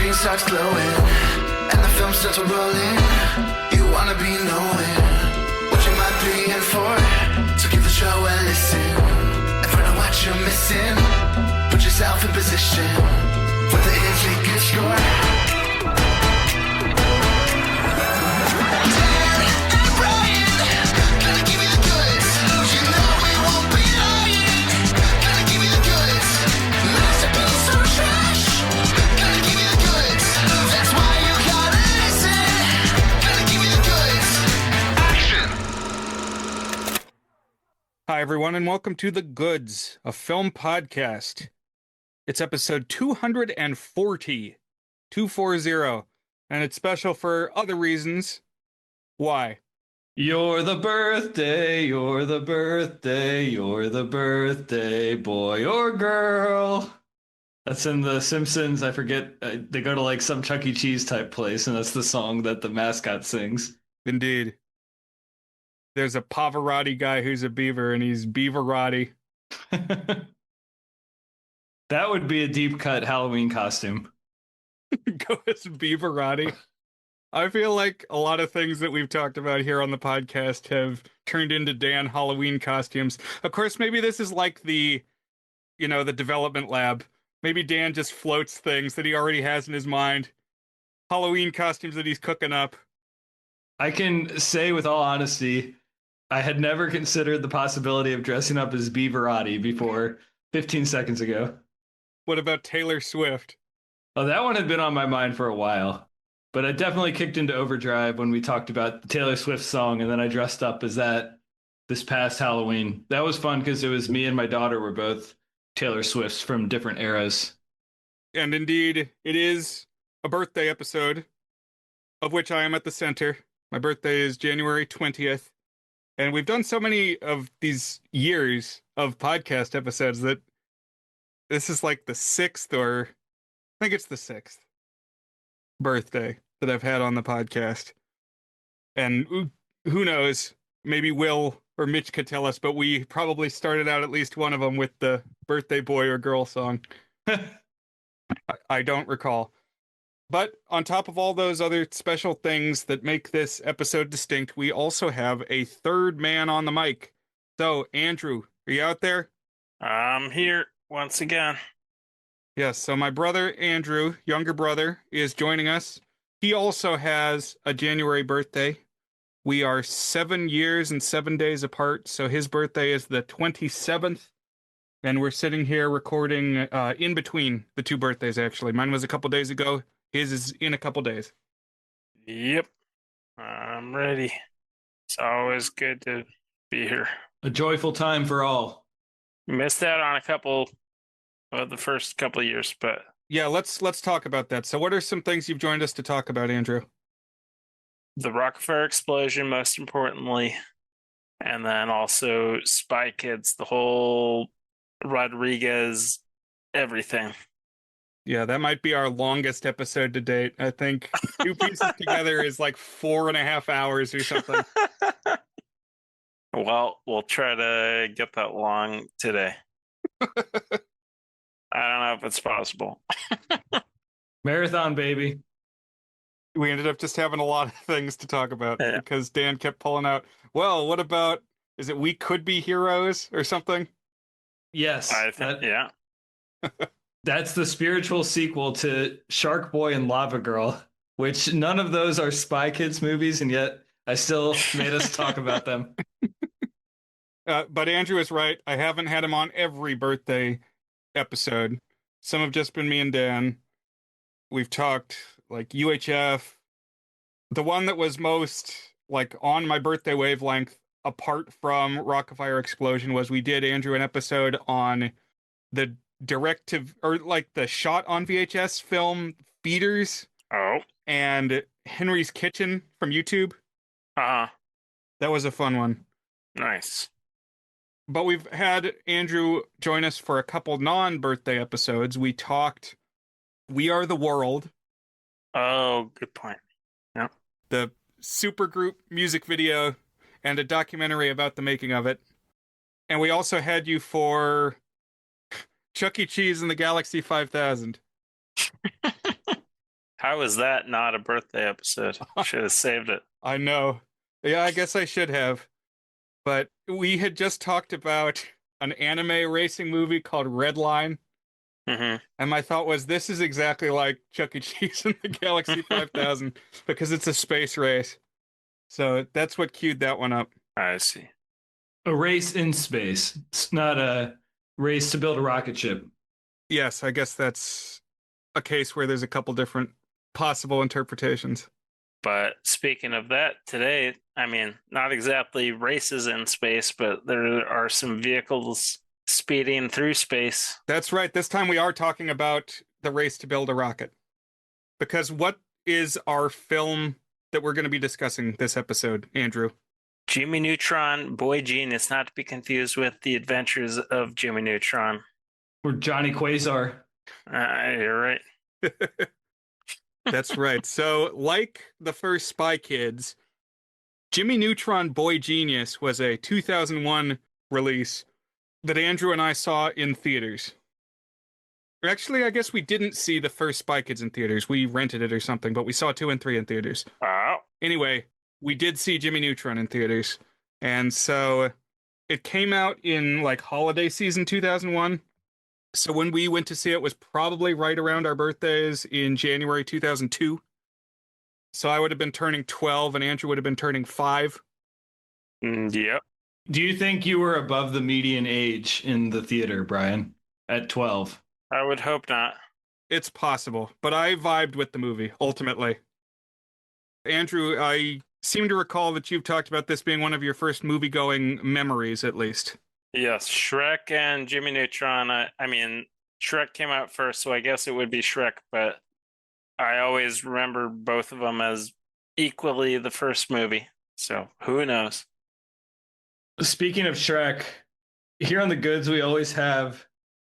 screen starts glowing, and the film starts rolling. You wanna be knowing what you might be in for. So give the show a listen and find out what you're missing. Put yourself in position for the easy good score. Hi, everyone, and welcome to The Goods, a film podcast. It's episode 240, 240, and it's special for other reasons. Why? You're the birthday, you're the birthday, you're the birthday boy or girl. That's in The Simpsons. I forget. They go to like some Chuck E. Cheese type place, and that's the song that the mascot sings. Indeed. There's a Pavarotti guy who's a beaver, and he's Beaverotti. That would be a deep cut Halloween costume. Go as Beaverotti. I feel like a lot of things that we've talked about here on the podcast have turned into Dan Halloween costumes. Of course, maybe this is like the development lab. Maybe Dan just floats things that he already has in his mind. Halloween costumes that he's cooking up. I can say with all honesty, I had never considered the possibility of dressing up as Beaverotti before 15 seconds ago. What about Taylor Swift? Oh, that one had been on my mind for a while. But I definitely kicked into overdrive when we talked about the Taylor Swift song, and then I dressed up as that this past Halloween. That was fun because it was me and my daughter were both Taylor Swifts from different eras. And indeed, it is a birthday episode, of which I am at the center. My birthday is January 20th. And we've done so many of these years of podcast episodes that this is like the sixth, or I think it's the sixth birthday that I've had on the podcast. And who knows, maybe Will or Mitch could tell us, but we probably started out at least one of them with the birthday boy or girl song. I don't recall. But on top of all those other special things that make this episode distinct, we also have a third man on the mic. So, Andrew, are you out there? I'm here once again. Yes, so my brother, Andrew, younger brother, is joining us. He also has a January birthday. We are 7 years and 7 days apart, so his birthday is the 27th. And we're sitting here recording in between the two birthdays, actually. Mine was a couple days ago. His is in a couple days. Yep. I'm ready. It's always good to be here. A joyful time for all. Missed out on a couple of the first couple of years, but Yeah, let's talk about that. So what are some things you've joined us to talk about, Andrew? the Rockefeller explosion, most importantly, and then also Spy Kids, the whole Rodriguez, everything. Yeah, that might be our longest episode to date. I think two pieces together is like 4.5 hours or something. Well, we'll try to get that long today. I don't know if it's possible. Marathon, baby. We ended up just having a lot of things to talk about because Dan kept pulling out, well, what about, is it We Could Be Heroes or something? Yes. I think, yeah. That's the spiritual sequel to Shark Boy and Lava Girl, which none of those are Spy Kids movies, and yet I still made us talk about them. But Andrew is right. I haven't had him on every birthday episode. Some have just been me and Dan. We've talked like UHF. The one that was most like on my birthday wavelength, apart from Rockefeller Explosion, was we did, Andrew, an episode on the directive or like the shot on VHS film Feeders. Oh. And Henry's Kitchen from YouTube. Uh-huh. That was a fun one. Nice. But we've had Andrew join us for a couple non-birthday episodes. We talked We Are the World. Oh, good point. Yeah. The supergroup music video and a documentary about the making of it. And we also had you for Chuck E. Cheese and the Galaxy 5000. How is that not a birthday episode? Should have saved it. I know. Yeah, I guess I should have. But we had just talked about an anime racing movie called Redline. Mm-hmm. And my thought was, this is exactly like Chuck E. Cheese in the Galaxy 5000 because it's a space race. So that's what queued that one up. I see. A race in space. It's not a race to build a rocket ship. Yes, I guess that's a case where there's a couple different possible interpretations. But speaking of that, today, I mean, not exactly races in space, but there are some vehicles speeding through space. That's right. This time we are talking about the race to build a rocket. Because what is our film that we're going to be discussing this episode, Andrew? Jimmy Neutron, Boy Genius, not to be confused with The Adventures of Jimmy Neutron. Or Johnny Quasar. You're right. That's right. So, like the first Spy Kids, Jimmy Neutron Boy Genius was a 2001 release that Andrew and I saw in theaters. Actually, I guess we didn't see the first Spy Kids in theaters. We rented it or something, but we saw 2 and 3 in theaters. Oh. Anyway, we did see Jimmy Neutron in theaters. And so it came out in like holiday season 2001. So when we went to see it was probably right around our birthdays in January 2002. So I would have been turning 12 and Andrew would have been turning 5. Yep. Do you think you were above the median age in the theater, Brian, at 12? I would hope not. It's possible, but I vibed with the movie, ultimately. Andrew, I seem to recall that you've talked about this being one of your first movie-going memories, at least. Yes, Shrek and Jimmy Neutron. I mean, Shrek came out first, so I guess it would be Shrek, but I always remember both of them as equally the first movie. So who knows? Speaking of Shrek, here on The Goods, we always have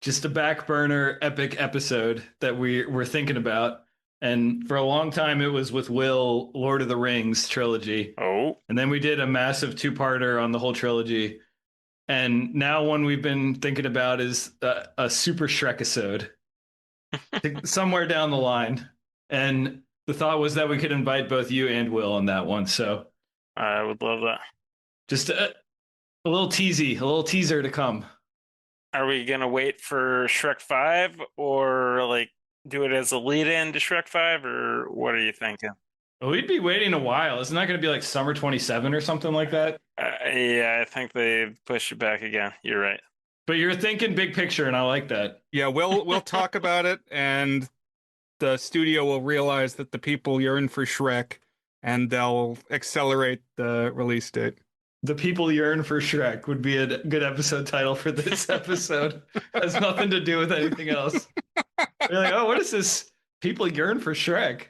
just a back burner epic episode that we're thinking about. And for a long time, it was with Will, Lord of the Rings trilogy. Oh. And then we did a massive 2-parter on the whole trilogy. And now one we've been thinking about is a Super Shrek-isode somewhere down the line. And the thought was that we could invite both you and Will on that one. So I would love that. just a little teaser to come. Are we going to wait for Shrek 5 or like do it as a lead in to Shrek 5 or what are you thinking? Well, we'd be waiting a while. Isn't that going to be like summer 27 or something like that? Yeah, I think they've pushed it back again. You're right. But you're thinking big picture, and I like that. Yeah, we'll talk about it, and the studio will realize that the people yearn for Shrek, and they'll accelerate the release date. The people yearn for Shrek would be a good episode title for this episode. Has nothing to do with anything else. You're like, oh, what is this? People yearn for Shrek.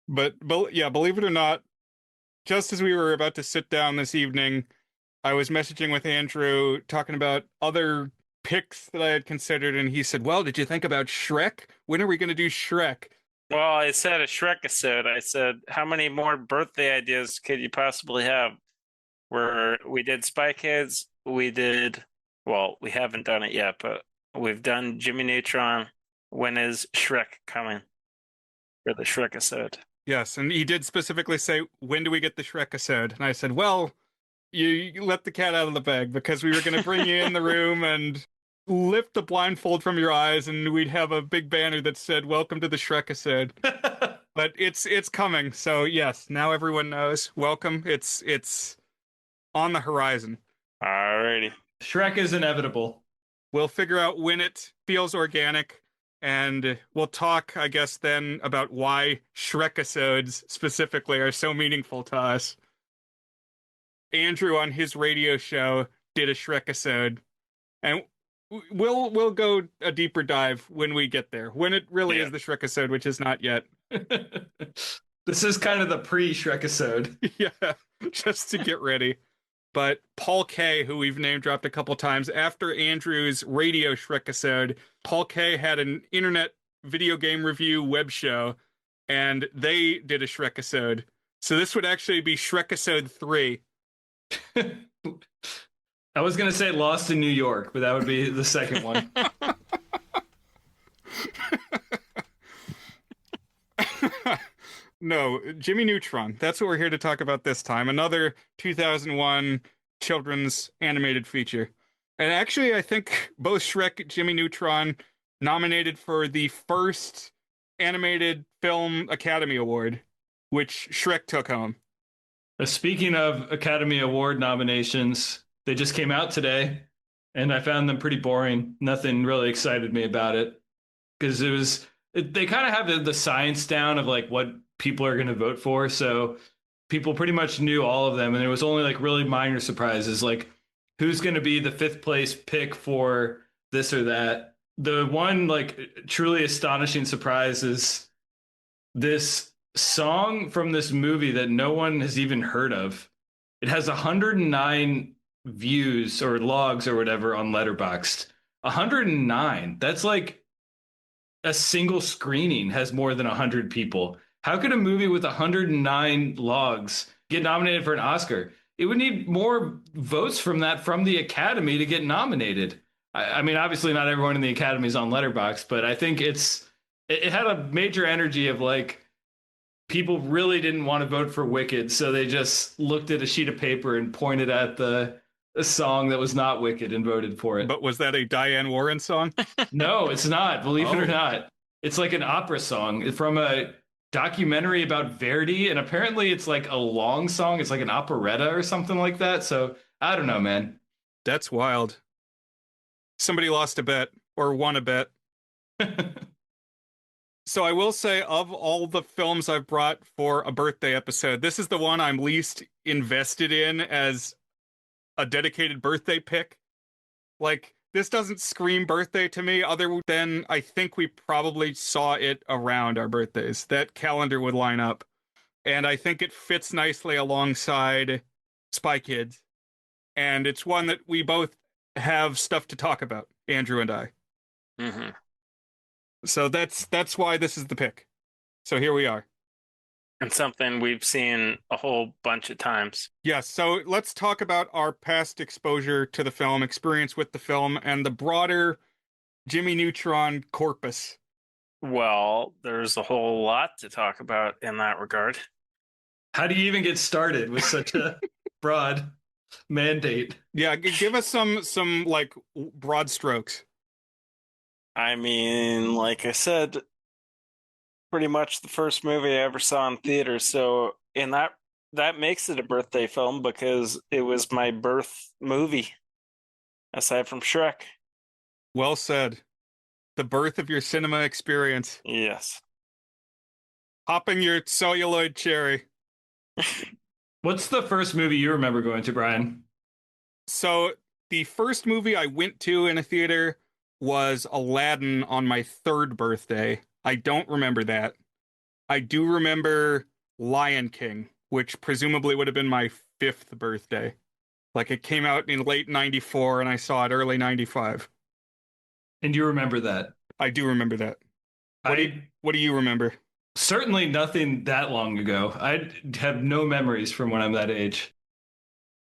But yeah, believe it or not, just as we were about to sit down this evening, I was messaging with Andrew talking about other picks that I had considered, and he said, well, did you think about Shrek? When are we going to do Shrek? Well, I said a Shrek episode. I said, how many more birthday ideas could you possibly have? Where we did Spy Kids, we haven't done it yet, but we've done Jimmy Neutron. When is Shrek coming for the Shrek episode? Yes, and he did specifically say, when do we get the Shrek episode? And I said, well, you let the cat out of the bag because we were going to bring you in the room and lift the blindfold from your eyes and we'd have a big banner that said, welcome to the Shrek episode. But it's coming. So yes, now everyone knows. Welcome. It's on the horizon. Alrighty. Shrek is inevitable. We'll figure out when it feels organic. And we'll talk, I guess, then about why Shrek-isodes specifically are so meaningful to us. Andrew on his radio show did a Shrek-isode, and we'll go a deeper dive when we get there. When it really is the Shrek-isode, which is not yet. This is kind of the pre-Shrek-isode. Yeah, just to get ready. But Paul K., who we've name dropped a couple times, after Andrew's radio Shrek-isode, Paul K. had an internet video game review web show, and they did a Shrek-isode. So this would actually be Shrek-isode 3. I was going to say Lost in New York, but that would be the second one. No, Jimmy Neutron. That's what we're here to talk about this time. Another 2001 children's animated feature. And actually, I think both Shrek, Jimmy Neutron nominated for the first animated film Academy Award, which Shrek took home. Speaking of Academy Award nominations, they just came out today, and I found them pretty boring. Nothing really excited me about it because they kind of have the science down of like what people are going to vote for. So people pretty much knew all of them, and there was only like really minor surprises, like who's going to be the fifth place pick for this or that. The one like truly astonishing surprise is this song from this movie that no one has even heard of. It has 109 views or logs or whatever on Letterboxd. 109. That's like a single screening has more than 100 people. How could a movie with 109 logs get nominated for an Oscar? It would need more votes from the Academy to get nominated. I mean, obviously not everyone in the Academy is on Letterboxd, but I think it had a major energy of like people really didn't want to vote for Wicked, so they just looked at a sheet of paper and pointed at a song that was not Wicked and voted for it. But was that a Diane Warren song? No, it's not, believe it or not. It's like an opera song from a documentary about Verdi, and apparently it's like a long song. It's like an operetta or something like that. So I don't know, man. That's wild. Somebody lost a bet or won a bet. So I will say, of all the films I've brought for a birthday episode, this is the one I'm least invested in as a dedicated birthday pick. Like, this doesn't scream birthday to me, other than I think we probably saw it around our birthdays. That calendar would line up. And I think it fits nicely alongside Spy Kids. And it's one that we both have stuff to talk about, Andrew and I. Mm-hmm. So that's why this is the pick. So here we are. And something we've seen a whole bunch of times. Yes, so let's talk about our past exposure to the film, experience with the film, and the broader Jimmy Neutron corpus. Well, there's a whole lot to talk about in that regard. How do you even get started with such a broad mandate? Yeah, give us some like broad strokes. I mean, like I said, pretty much the first movie I ever saw in theater. So in that makes it a birthday film because it was my birth movie, aside from Shrek. Well said. The birth of your cinema experience. Yes. Popping your celluloid cherry. What's the first movie you remember going to, Brian? So the first movie I went to in a theater was Aladdin on my third birthday. I don't remember that. I do remember Lion King, which presumably would have been my fifth birthday. Like it came out in late 94 and I saw it early 95. And you remember that? I do remember that. What do you remember? Certainly nothing that long ago. I have no memories from when I'm that age.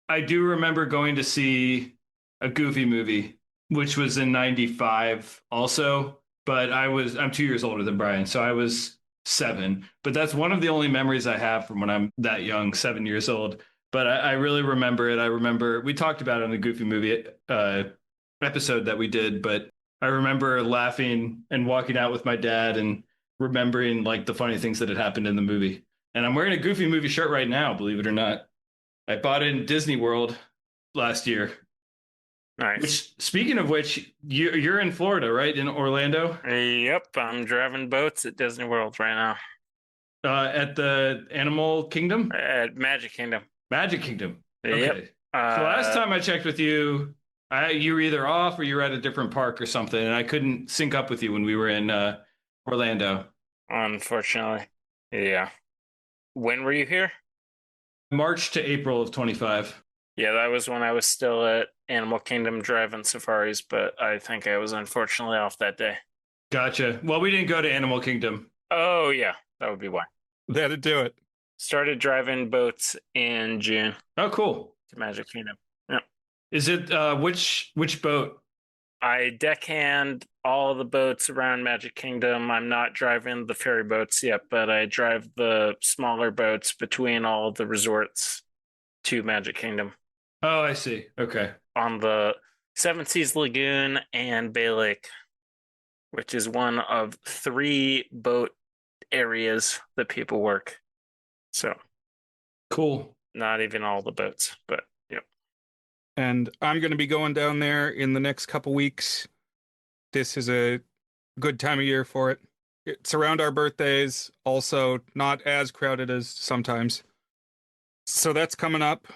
I do remember going to see a Goofy movie, which was in 95 also, but I'm 2 years older than Brian, so I was 7. But that's one of the only memories I have from when I'm that young, 7 years old. But I really remember it. I remember we talked about it in the Goofy movie episode that we did, but I remember laughing and walking out with my dad and remembering like the funny things that had happened in the movie. And I'm wearing a Goofy movie shirt right now, believe it or not. I bought it in Disney World last year. Nice. Which, speaking of which, you're in Florida, right? In Orlando? Yep, I'm driving boats at Disney World right now. At the Animal Kingdom? At Magic Kingdom. Magic Kingdom. Okay. Yep. So last time I checked with you, you were either off or you were at a different park or something, and I couldn't sync up with you when we were in Orlando. Unfortunately. Yeah. When were you here? March to April of 25. Yeah, that was when I was still at Animal Kingdom driving safaris, but I think I was unfortunately off that day. Gotcha. Well, we didn't go to Animal Kingdom. Oh, yeah, that would be why. That'd do it. Started driving boats in June Oh, cool. to Magic Kingdom. Yeah. Is it which boat? I deckhand all the boats around Magic Kingdom. I'm not driving the ferry boats yet, but I drive the smaller boats between all of the resorts to Magic Kingdom Oh, I see. Okay. on the Seven Seas Lagoon and Bay Lake, which is one of 3 boat areas that people work. So Cool. not even all the boats, but yep. And I'm going to be going down there in the next couple weeks. This is a good time of year for it. It's around our birthdays, also not as crowded as sometimes. So that's coming up.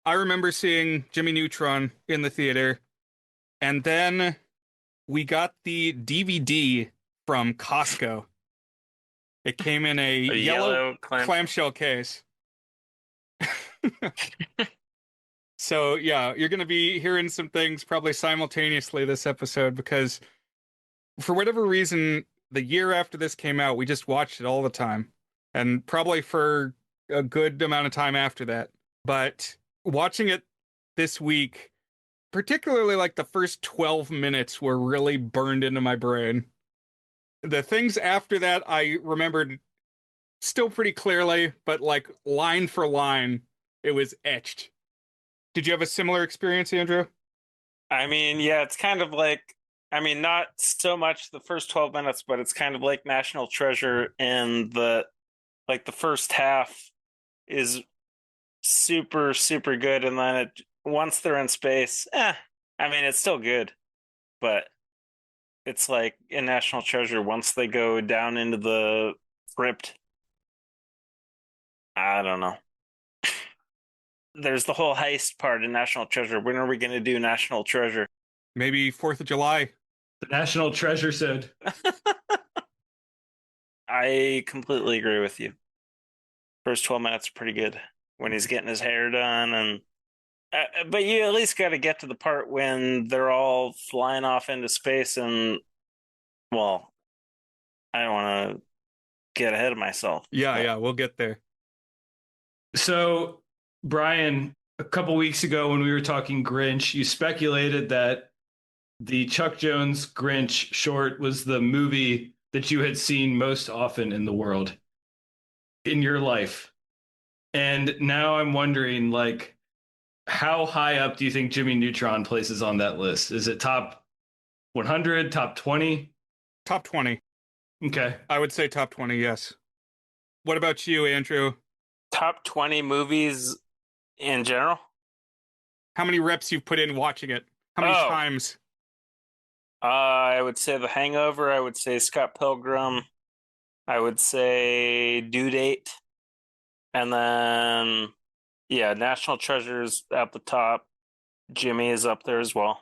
I remember seeing Jimmy Neutron in the theater, and then we got the DVD from Costco. It came in a yellow clamshell case. So yeah, you're going to be hearing some things probably simultaneously this episode, because for whatever reason, the year after this came out, we just watched it all the time, and probably for a good amount of time after that. But watching it this week, particularly like the first 12 minutes were really burned into my brain. The things after that I remembered still pretty clearly, but like line for line, it was etched. Did you have a similar experience, Andrew? I mean, yeah, it's kind of like, I mean, not so much the first 12 minutes, but it's kind of like National Treasure in the first half is super, super good. And then once they're in space, I mean, it's still good, but it's like in National Treasure, once they go down into the crypt, I don't know. There's the whole heist part in National Treasure. When are we going to do National Treasure? Maybe 4th of July. The National Treasure said. I completely agree with you. First 12 minutes are pretty good when he's getting his hair done, and but you at least got to get to the part when they're all flying off into space, and well, I don't want to get ahead of myself. Yeah, we'll get there. So, Brian, a couple weeks ago when we were talking Grinch, you speculated that the Chuck Jones Grinch short was the movie that you had seen most often in the world in your life. And now I'm wondering, like, how high up do you think Jimmy Neutron places on that list? Is it top 100, top 20? Top 20. Okay. I would say top 20, yes. What about you, Andrew? Top 20 movies in general? How many reps you've put in watching it? How many times? I would say The Hangover. I would say Scott Pilgrim. I would say Due Date. And then, yeah, National Treasure's at the top. Jimmy is up there as well.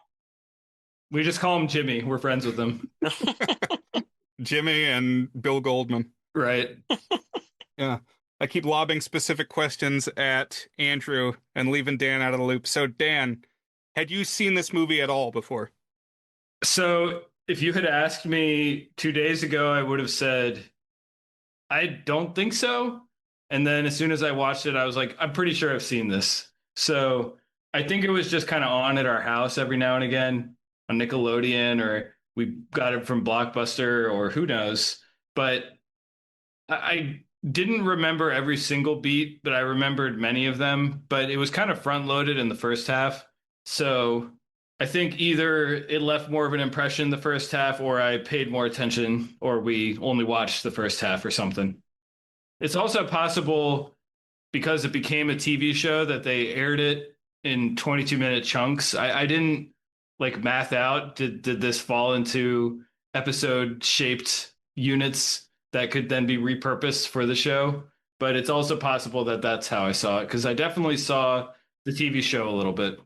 We just call him Jimmy. We're friends with him. Jimmy and Bill Goldman. Right. Yeah. I keep lobbing specific questions at Andrew and leaving Dan out of the loop. So, Dan, had you seen this movie at all before? So, if you had asked me 2 days ago, I would have said, I don't think so. And then as soon as I watched it, I was like, I'm pretty sure I've seen this. So, I think it was just kind of on at our house every now and again on Nickelodeon, or we got it from Blockbuster, or who knows. But I didn't remember every single beat, but I remembered many of them. But it was kind of front loaded in the first half. So I think either it left more of an impression the first half, or I paid more attention, or we only watched the first half or something. It's also possible, because it became a TV show, that they aired it in 22-minute chunks. I didn't like math out, did this fall into episode shaped units that could then be repurposed for the show? But it's also possible that that's how I saw it, because I definitely saw the TV show a little bit.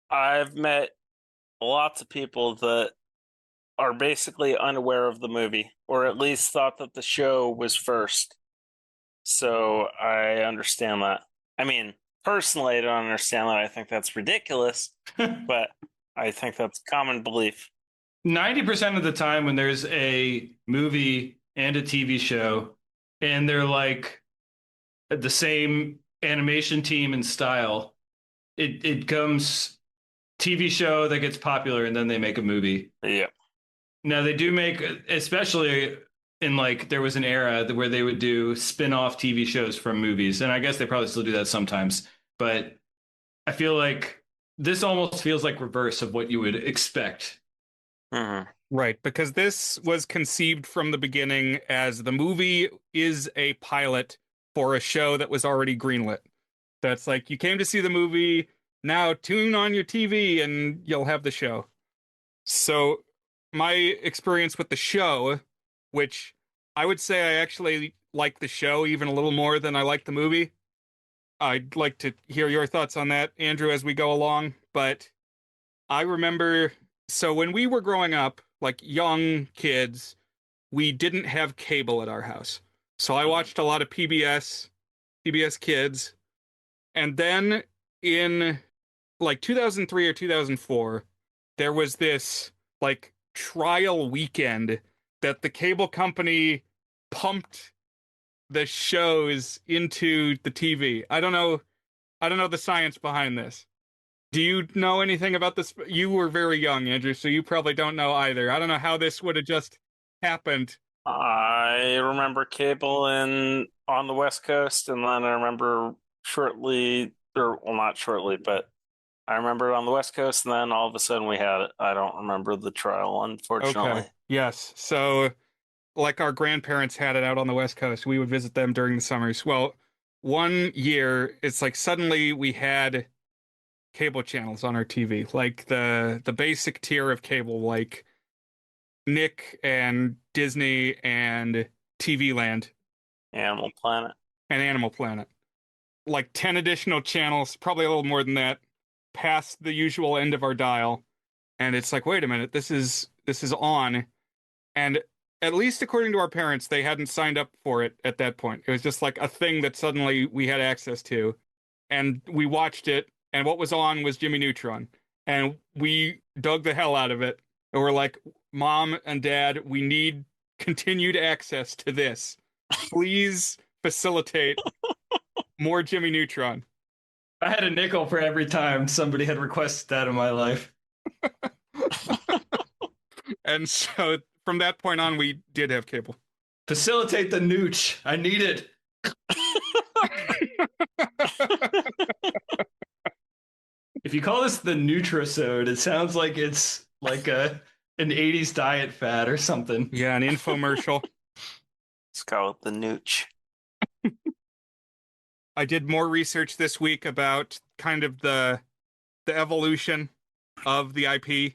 I've met lots of people that are basically unaware of the movie, or at least thought that the show was first. So I understand that. I mean, personally, I don't understand that. I think that's ridiculous, but I think that's common belief. 90% of the time when there's a movie and a TV show, and they're like the same animation team and style, it comes TV show that gets popular, and then they make a movie. Yeah. No, they do make, especially in like there was an era where they would do spin-off TV shows from movies, and I guess they probably still do that sometimes. But I feel like this almost feels like reverse of what you would expect. Mhm. Right, because this was conceived from the beginning as the movie is a pilot for a show that was already greenlit. That's like you came to see the movie, now tune on your TV and you'll have the show. So my experience with the show, which I would say I actually like the show even a little more than I like the movie. I'd like to hear your thoughts on that, Andrew, as we go along. But I remember, so when we were growing up, like young kids, we didn't have cable at our house. So I watched a lot of PBS Kids. And then in like 2003 or 2004, there was this like trial weekend that the cable company pumped the shows into the TV. I don't know the science behind this. Do you know anything about this? You were very young, Andrew, so you probably don't know either. I don't know how this would have just happened. I remember cable in on the West Coast, and then I remember shortly, or well, not shortly, but I remember it on the West Coast, and then all of a sudden we had it. I don't remember the trial, Okay. unfortunately. Yes. So like our grandparents had it out on the West Coast. We would visit them during the summers. Well, one year it's like suddenly we had cable channels on our TV, like the basic tier of cable, like Nick and Disney and TV Land Animal Planet. and Animal Planet. Like 10 additional channels, probably a little more than that, past the usual end of our dial. And it's like, wait a minute, this is on. And at least according to our parents, they hadn't signed up for it at that point. It was just like a thing that suddenly we had access to. And we watched it, and what was on was Jimmy Neutron. And we dug the hell out of it. And we're like, Mom and Dad, we need continued access to this. Please facilitate more Jimmy Neutron. I had a nickel for every time somebody had requested that in my life. And so from that point on, we did have cable. Facilitate the nooch. I need it. If you call this the Nutrisode, it sounds like it's like an 80s diet fad or something. Yeah, an infomercial. Let's call it the Nooch. I did more research this week about kind of the evolution of the IP,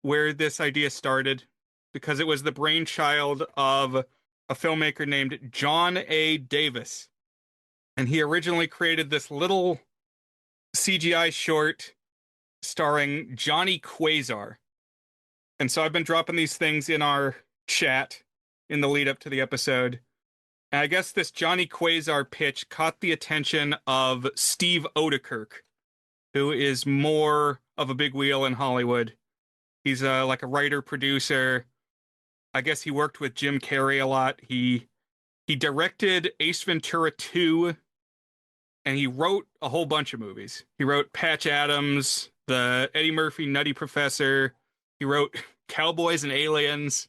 where this idea started, because it was the brainchild of a filmmaker named John A. Davis. And he originally created this little CGI short starring Johnny Quasar. And so I've been dropping these things in our chat in the lead up to the episode. And I guess this Johnny Quasar pitch caught the attention of Steve Odekirk, who is more of a big wheel in Hollywood. He's like a writer, producer. I guess he worked with Jim Carrey a lot. He directed Ace Ventura 2, and he wrote a whole bunch of movies. He wrote Patch Adams, the Eddie Murphy Nutty Professor. He wrote Cowboys and Aliens.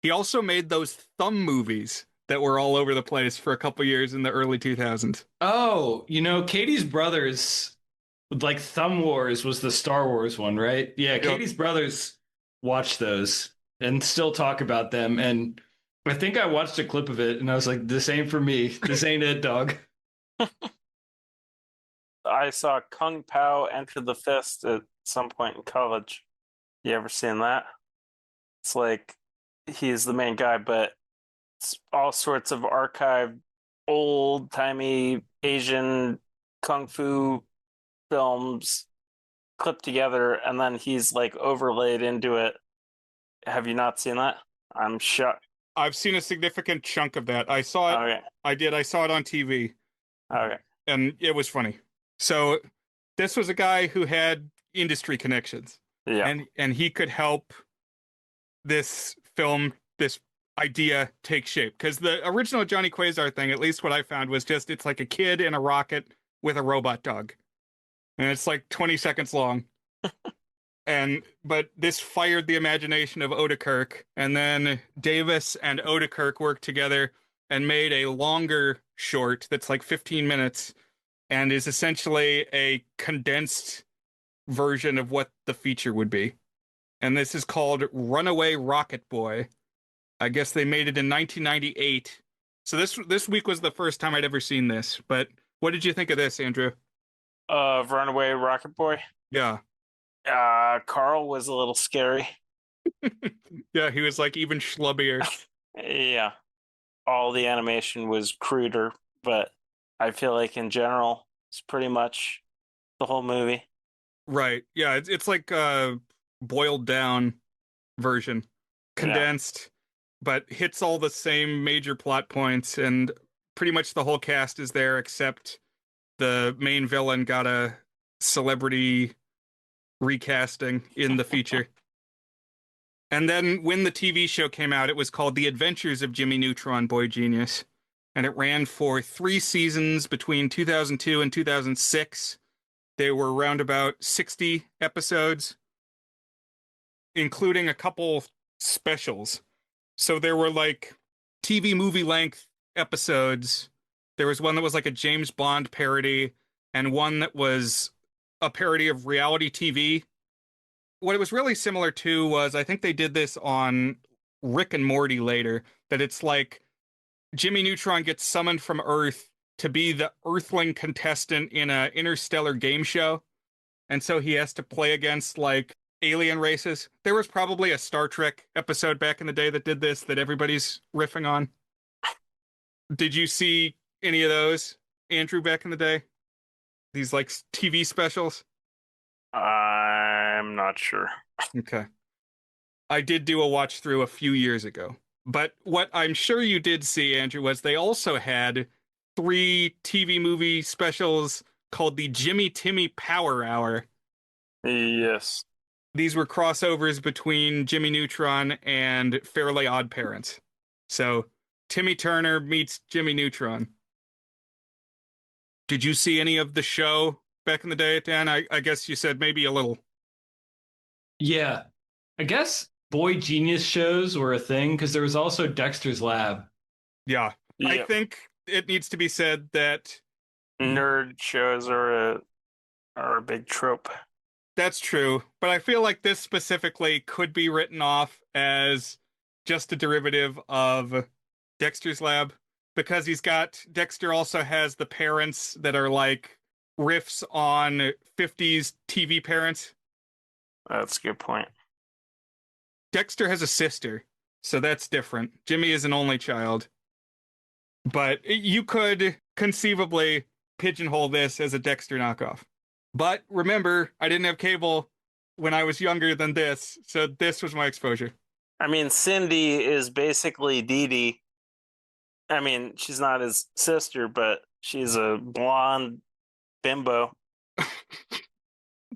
He also made those Thumb movies that were all over the place for a couple years in the early 2000s. Oh, Katie's Brothers, like Thumb Wars was the Star Wars one, right? Yeah, Yep. Katie's Brothers watched those and still talk about them. And I think I watched a clip of it and I was like, this ain't for me. This ain't it, dog. I saw Kung Pao Enter the Fist at some point in college. You ever seen that? It's like he's the main guy, but it's all sorts of archived, old timey Asian kung fu films clipped together, and then he's like overlaid into it. Have you not seen that? I'm shocked. I've seen a significant chunk of that. I saw it. Okay. I saw it on TV, Okay. and it was funny. So this was a guy who had industry connections, Yeah. and he could help this film, this idea take shape. Because the original Johnny Quasar thing, at least what I found, was just it's like a kid in a rocket with a robot dog, and it's like 20 seconds long. But this fired the imagination of Odekirk, and then Davis and Odekirk worked together and made a longer short that's like 15 minutes and is essentially a condensed version of what the feature would be. And this is called Runaway Rocket Boy. I guess they made it in 1998. So this week was the first time I'd ever seen this. But what did you think of this, Andrew? Of Runaway Rocket Boy. Yeah. Carl was a little scary. Yeah, he was like even schlubbier. Yeah. All the animation was cruder, but I feel like in general, it's pretty much the whole movie. Right. Yeah, it's like a boiled down version, condensed, but hits all the same major plot points, and pretty much the whole cast is there except the main villain got a celebrity recasting in the feature. And then when the TV show came out, it was called The Adventures of Jimmy Neutron, Boy Genius. And it ran for 3 seasons between 2002 and 2006. There were around about 60 episodes, including a couple specials. So there were like TV movie length episodes. There was one that was like a James Bond parody, and one that was a parody of reality TV. What it was really similar to was, I think they did this on Rick and Morty later, that it's like Jimmy Neutron gets summoned from Earth to be the Earthling contestant in a interstellar game show. And so he has to play against like alien races. There was probably a Star Trek episode back in the day that did this that everybody's riffing on. Did you see any of those, Andrew, back in the day? These like TV specials? I'm not sure. Okay. I did do a watch through a few years ago. But what I'm sure you did see, Andrew, was they also had 3 TV movie specials called the Jimmy Timmy Power Hour. Yes. These were crossovers between Jimmy Neutron and Fairly Odd Parents. So Timmy Turner meets Jimmy Neutron. Did you see any of the show back in the day, Dan? I guess you said maybe a little. Yeah. I guess Boy Genius shows were a thing because there was also Dexter's Lab. Yeah. I Yep. think it needs to be said that Nerd shows are a big trope. that's true, but I feel like this specifically could be written off as just a derivative of Dexter's Lab, because Dexter also has the parents that are like riffs on 50s TV parents. That's a good point. Dexter has a sister, so that's different. Jimmy is an only child. But you could conceivably pigeonhole this as a Dexter knockoff. But remember, I didn't have cable when I was younger than this, so this was my exposure. I mean, Cindy is basically Dee Dee. I mean, she's not his sister, but she's a blonde bimbo.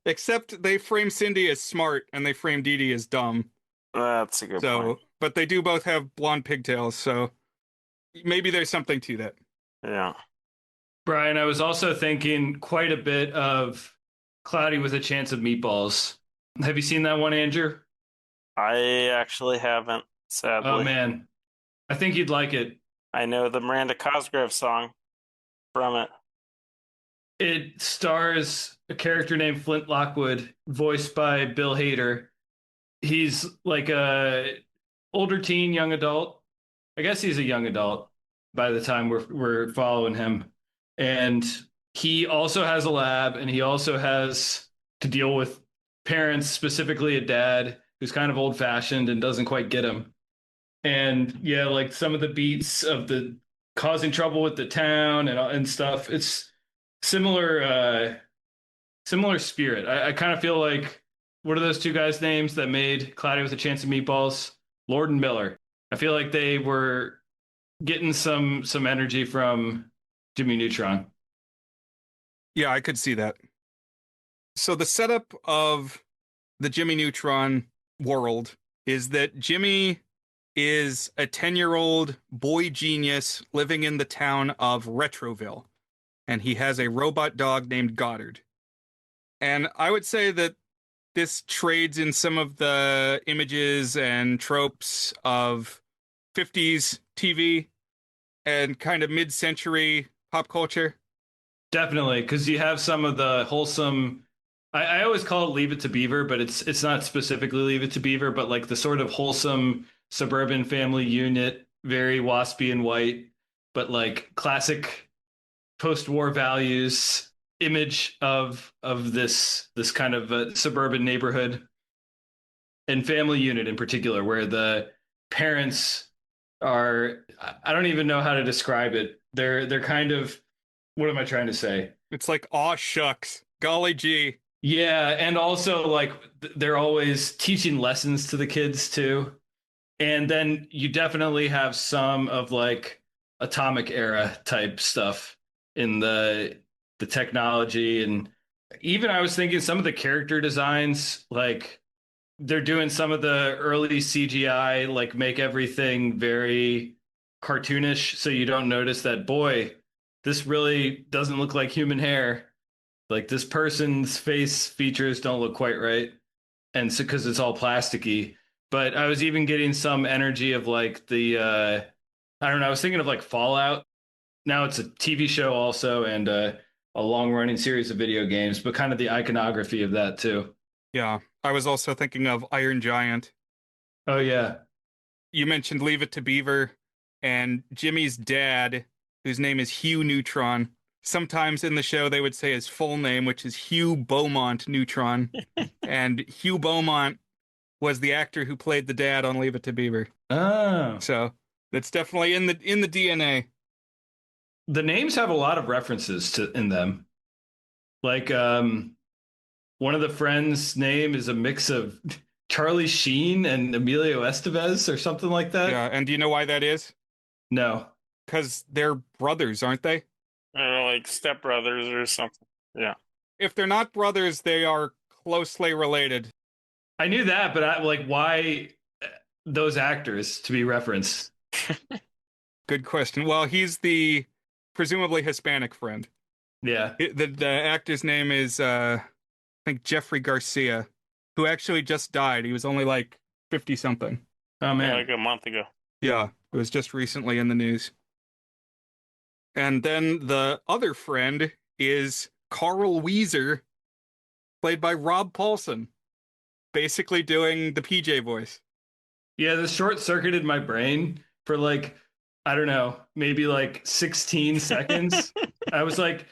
Except they frame Cindy as smart and they frame Dee Dee as dumb. That's a good point. But they do both have blonde pigtails, so maybe there's something to that. Yeah. Brian, I was also thinking quite a bit of Cloudy with a Chance of Meatballs. Have you seen that one, Andrew? I actually haven't, sadly. Oh, man. I think you'd like it. I know the Miranda Cosgrove song from it. It stars a character named Flint Lockwood, voiced by Bill Hader. He's like a older teen, young adult. I guess he's a young adult by the time we're following him. And he also has a lab, and he also has to deal with parents, specifically a dad who's kind of old-fashioned and doesn't quite get him. And yeah, like some of the beats of the causing trouble with the town and stuff. It's similar spirit. I kind of feel like, what are those 2 guys' names that made Cloudy with a Chance of Meatballs? Lord and Miller. I feel like they were getting some energy from Jimmy Neutron. Yeah, I could see that. So the setup of the Jimmy Neutron world is that Jimmy is a 10-year-old boy genius living in the town of Retroville, and he has a robot dog named Goddard. And I would say that this trades in some of the images and tropes of 50s TV and kind of mid-century pop culture. Definitely, because you have some of the wholesome. I always call it Leave It to Beaver, but it's not specifically Leave It to Beaver, but like the sort of wholesome suburban family unit, very waspy and white, but like classic post-war values image of this kind of suburban neighborhood and family unit in particular, where the parents are, I don't even know how to describe it. They're kind of, what am I trying to say? It's like, aw shucks, golly gee. Yeah, and also like they're always teaching lessons to the kids too. And then you definitely have some of like atomic era type stuff in the technology, and even I was thinking some of the character designs, like they're doing some of the early CGI, like make everything very cartoonish so you don't notice that, boy, this really doesn't look like human hair. Like this person's face features don't look quite right. And so because it's all plasticky. But I was even getting some energy of like the I don't know, I was thinking of like Fallout. Now it's a TV show also, and a long running series of video games, but kind of the iconography of that too. Yeah, I was also thinking of Iron Giant. Oh yeah. You mentioned Leave It to Beaver, and Jimmy's dad, whose name is Hugh Neutron. Sometimes in the show they would say his full name, which is Hugh Beaumont Neutron. And Hugh Beaumont was the actor who played the dad on Leave It to Beaver. Oh. So that's definitely in the DNA. The names have a lot of references to in them. Like one of the friends' name is a mix of Charlie Sheen and Emilio Estevez or something like that. Yeah, and do you know why that is? No. Because they're brothers, aren't they? Or like stepbrothers or something. Yeah. If they're not brothers, they are closely related. I knew that, but I like why those actors to be referenced. Good question. Well, he's the presumably Hispanic friend. Yeah. The actor's name is I think Jeffrey Garcia, who actually just died. He was only like 50 something. Oh man. Like a month ago. Yeah, it was just recently in the news. And then the other friend is Carl Weezer, played by Rob Paulson, basically doing the PJ voice. Yeah, this short circuited my brain for like, I don't know, maybe like 16 seconds. I was like,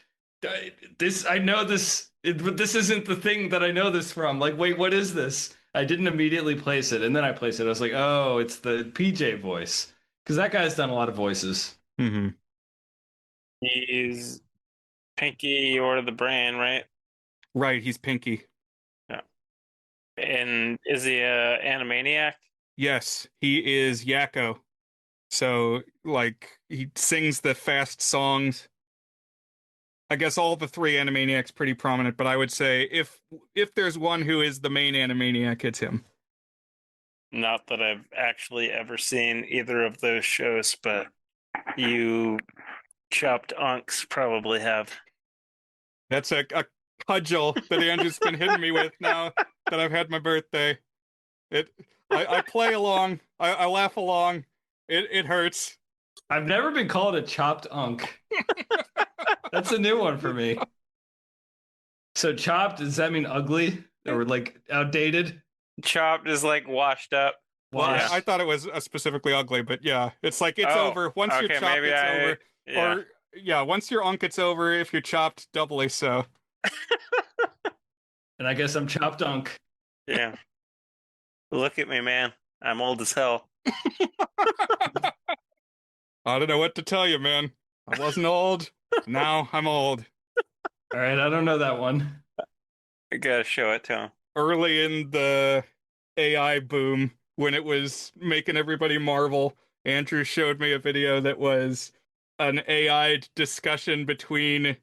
I know this, but this isn't the thing that I know this from. Like, wait, what is this? I didn't immediately place it. And then I placed it. I was like, oh, it's the PJ voice. Because that guy's done a lot of voices. Mm-hmm. He's Pinky or the Brain, right? Right, he's Pinky. Yeah. And is he a Animaniac? Yes, he is Yakko. So, like, he sings the fast songs. I guess all the three Animaniacs pretty prominent, but I would say if there's one who is the main Animaniac, it's him. Not that I've actually ever seen either of those shows, but you chopped unks probably have. That's a cudgel that Andrew's been hitting me with now that I've had my birthday. I play along, I laugh along. It hurts. I've never been called a chopped unk. That's a new one for me. So chopped, does that mean ugly or like outdated? Chopped is like washed up. Well, Yeah. I thought it was specifically ugly, but yeah, it's like it's Oh, over. Once you're okay, chopped, maybe it's over. yeah. Or yeah, once you're unk, it's over. If you're chopped, doubly so. And I guess I'm chopped unk. Yeah. Look at me, man. I'm old as hell. I don't know what to tell you, man. I wasn't old. Now I'm old. All right, I don't know that one. I gotta show it to him. Early in the AI boom, when it was making everybody marvel, Andrew showed me a video that was an AI discussion between,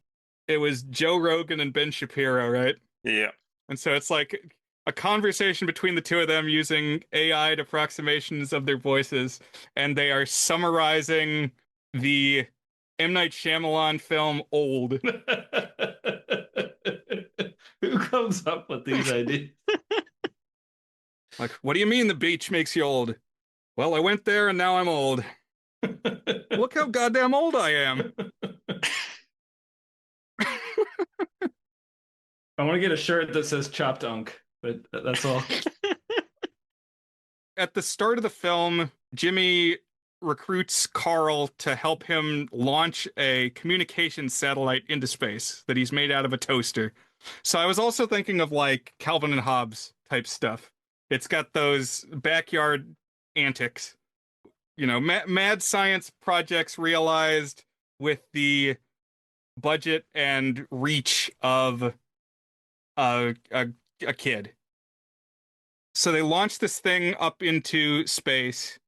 it was Joe Rogan and Ben Shapiro, right? Yeah. And so it's like a conversation between the two of them using AI approximations of their voices, and they are summarizing the M. Night Shyamalan film Old. Who comes up with these ideas? Like, what do you mean the beach makes you old? Well, I went there and now I'm old. Look how goddamn old I am. I want to get a shirt that says chopped unk, but that's all. At the start of the film, Jimmy recruits Carl to help him launch a communication satellite into space that he's made out of a toaster. So I was also thinking of like Calvin and Hobbes type stuff. It's got those backyard antics, mad science projects realized with the budget and reach of a kid. So they launch this thing up into space,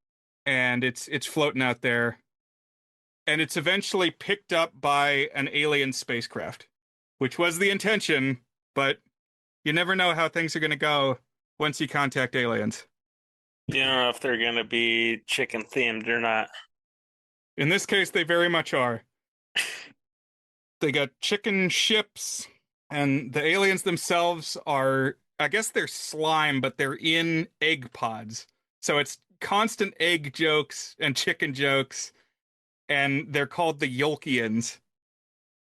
and it's floating out there, and it's eventually picked up by an alien spacecraft, which was the intention, but you never know how things are going to go once you contact aliens. You don't know if they're going to be chicken themed or not. In this case, they very much are. They got chicken ships, and the aliens themselves are, I guess they're slime, but they're in egg pods. So it's constant egg jokes and chicken jokes, and they're called the Yolkians.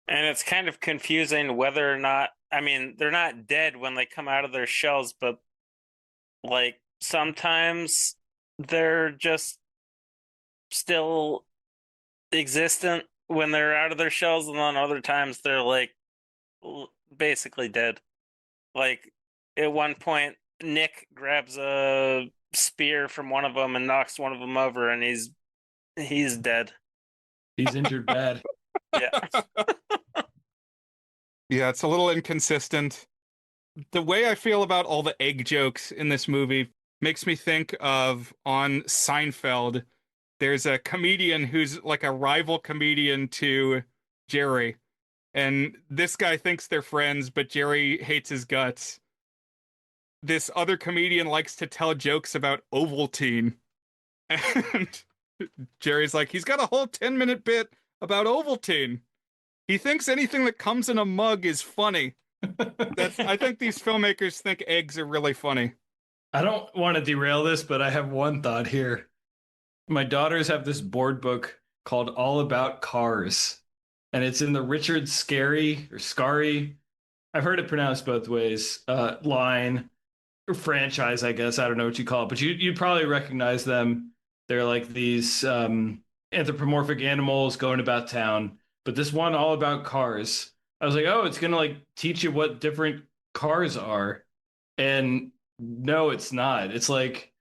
And it's kind of confusing whether or not, I mean, they're not dead when they come out of their shells, but like sometimes they're just still existent when they're out of their shells, and then other times they're like basically dead. Like at one point, Nick grabs a spear from one of them and knocks one of them over, and he's dead. He's injured bad. Yeah. Yeah, it's a little inconsistent. The way I feel about all the egg jokes in this movie makes me think of on Seinfeld. There's a comedian who's like a rival comedian to Jerry. And this guy thinks they're friends, but Jerry hates his guts. This other comedian likes to tell jokes about Ovaltine. And Jerry's like, he's got a whole 10-minute bit about Ovaltine. He thinks anything that comes in a mug is funny. I think these filmmakers think eggs are really funny. I don't want to derail this, but I have one thought here. My daughters have this board book called All About Cars, and it's in the Richard Scarry or Scarry, I've heard it pronounced both ways, line or franchise, I guess. I don't know what you call it, but you'd probably recognize them. They're like these anthropomorphic animals going about town. But this one, All About Cars, I was like, oh, it's gonna like teach you what different cars are. And no, it's not. It's like,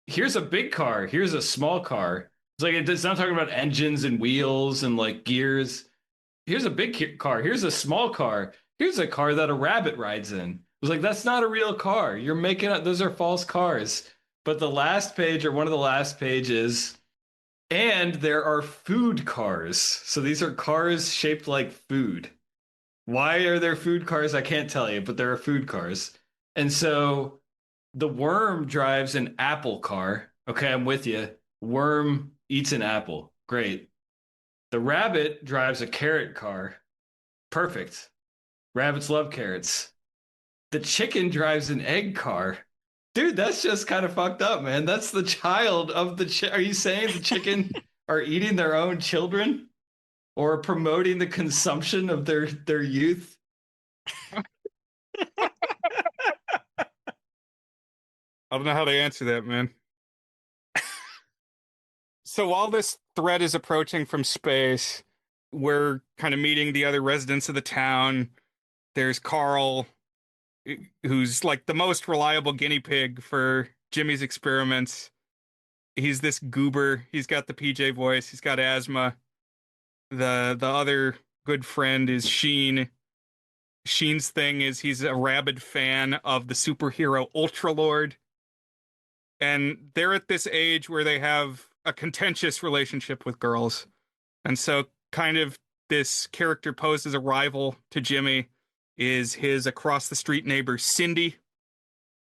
here's a big car, here's a small car. It's like it's not talking about engines and wheels and like gears. Here's a big car, here's a small car, here's a car that a rabbit rides in. It was like, that's not a real car. You're making up, those are false cars. But the last page, or one of the last pages, and there are food cars. So these are cars shaped like food. Why are there food cars? I can't tell you, but there are food cars. And so the worm drives an apple car. Okay, I'm with you. Worm eats an apple. Great. The rabbit drives a carrot car. Perfect. Rabbits love carrots. The chicken drives an egg car. Dude, that's just kind of fucked up, man. That's the child of the Are you saying the chicken are eating their own children or promoting the consumption of their youth? I don't know how to answer that, man. So while this threat is approaching from space, we're kind of meeting the other residents of the town. There's Carl, who's like the most reliable guinea pig for Jimmy's experiments. He's this goober. He's got the PJ voice. He's got asthma. The other good friend is Sheen. Sheen's thing is he's a rabid fan of the superhero Ultralord. And they're at this age where they have a contentious relationship with girls. And so kind of this character posed as a rival to Jimmy is his across the street neighbor, Cindy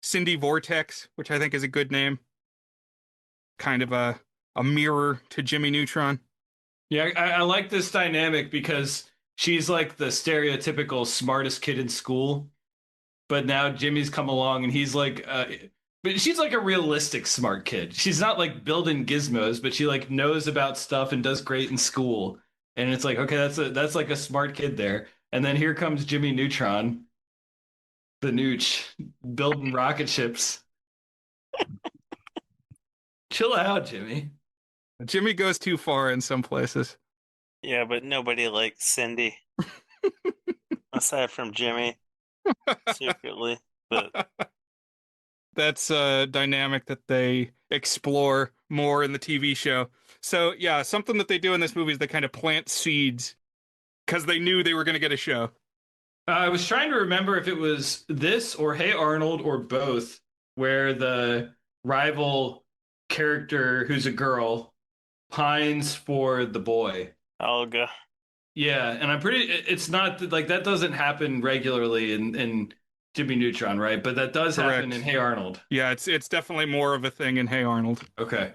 Vortex, which I think is a good name. Kind of a mirror to Jimmy Neutron. Yeah, I like this dynamic because she's like the stereotypical smartest kid in school. But now Jimmy's come along and he's like But she's like a realistic smart kid. She's not like building gizmos, but she like knows about stuff and does great in school. And it's like, okay, that's like a smart kid there. And then here comes Jimmy Neutron, the Nooch, building rocket ships. Chill out, Jimmy. Jimmy goes too far in some places. Yeah, but nobody likes Cindy aside from Jimmy secretly. But That's a dynamic that they explore more in the TV show. So yeah, something that they do in this movie is they kind of plant seeds because they knew they were going to get a show. I was trying to remember if it was this or Hey Arnold or both, where the rival character who's a girl pines for the boy. Olga. Yeah, and I'm pretty. It's not like that doesn't happen regularly in Jimmy Neutron, right? But that does happen Correct. in Hey Arnold. Yeah, it's definitely more of a thing in Hey Arnold, Okay.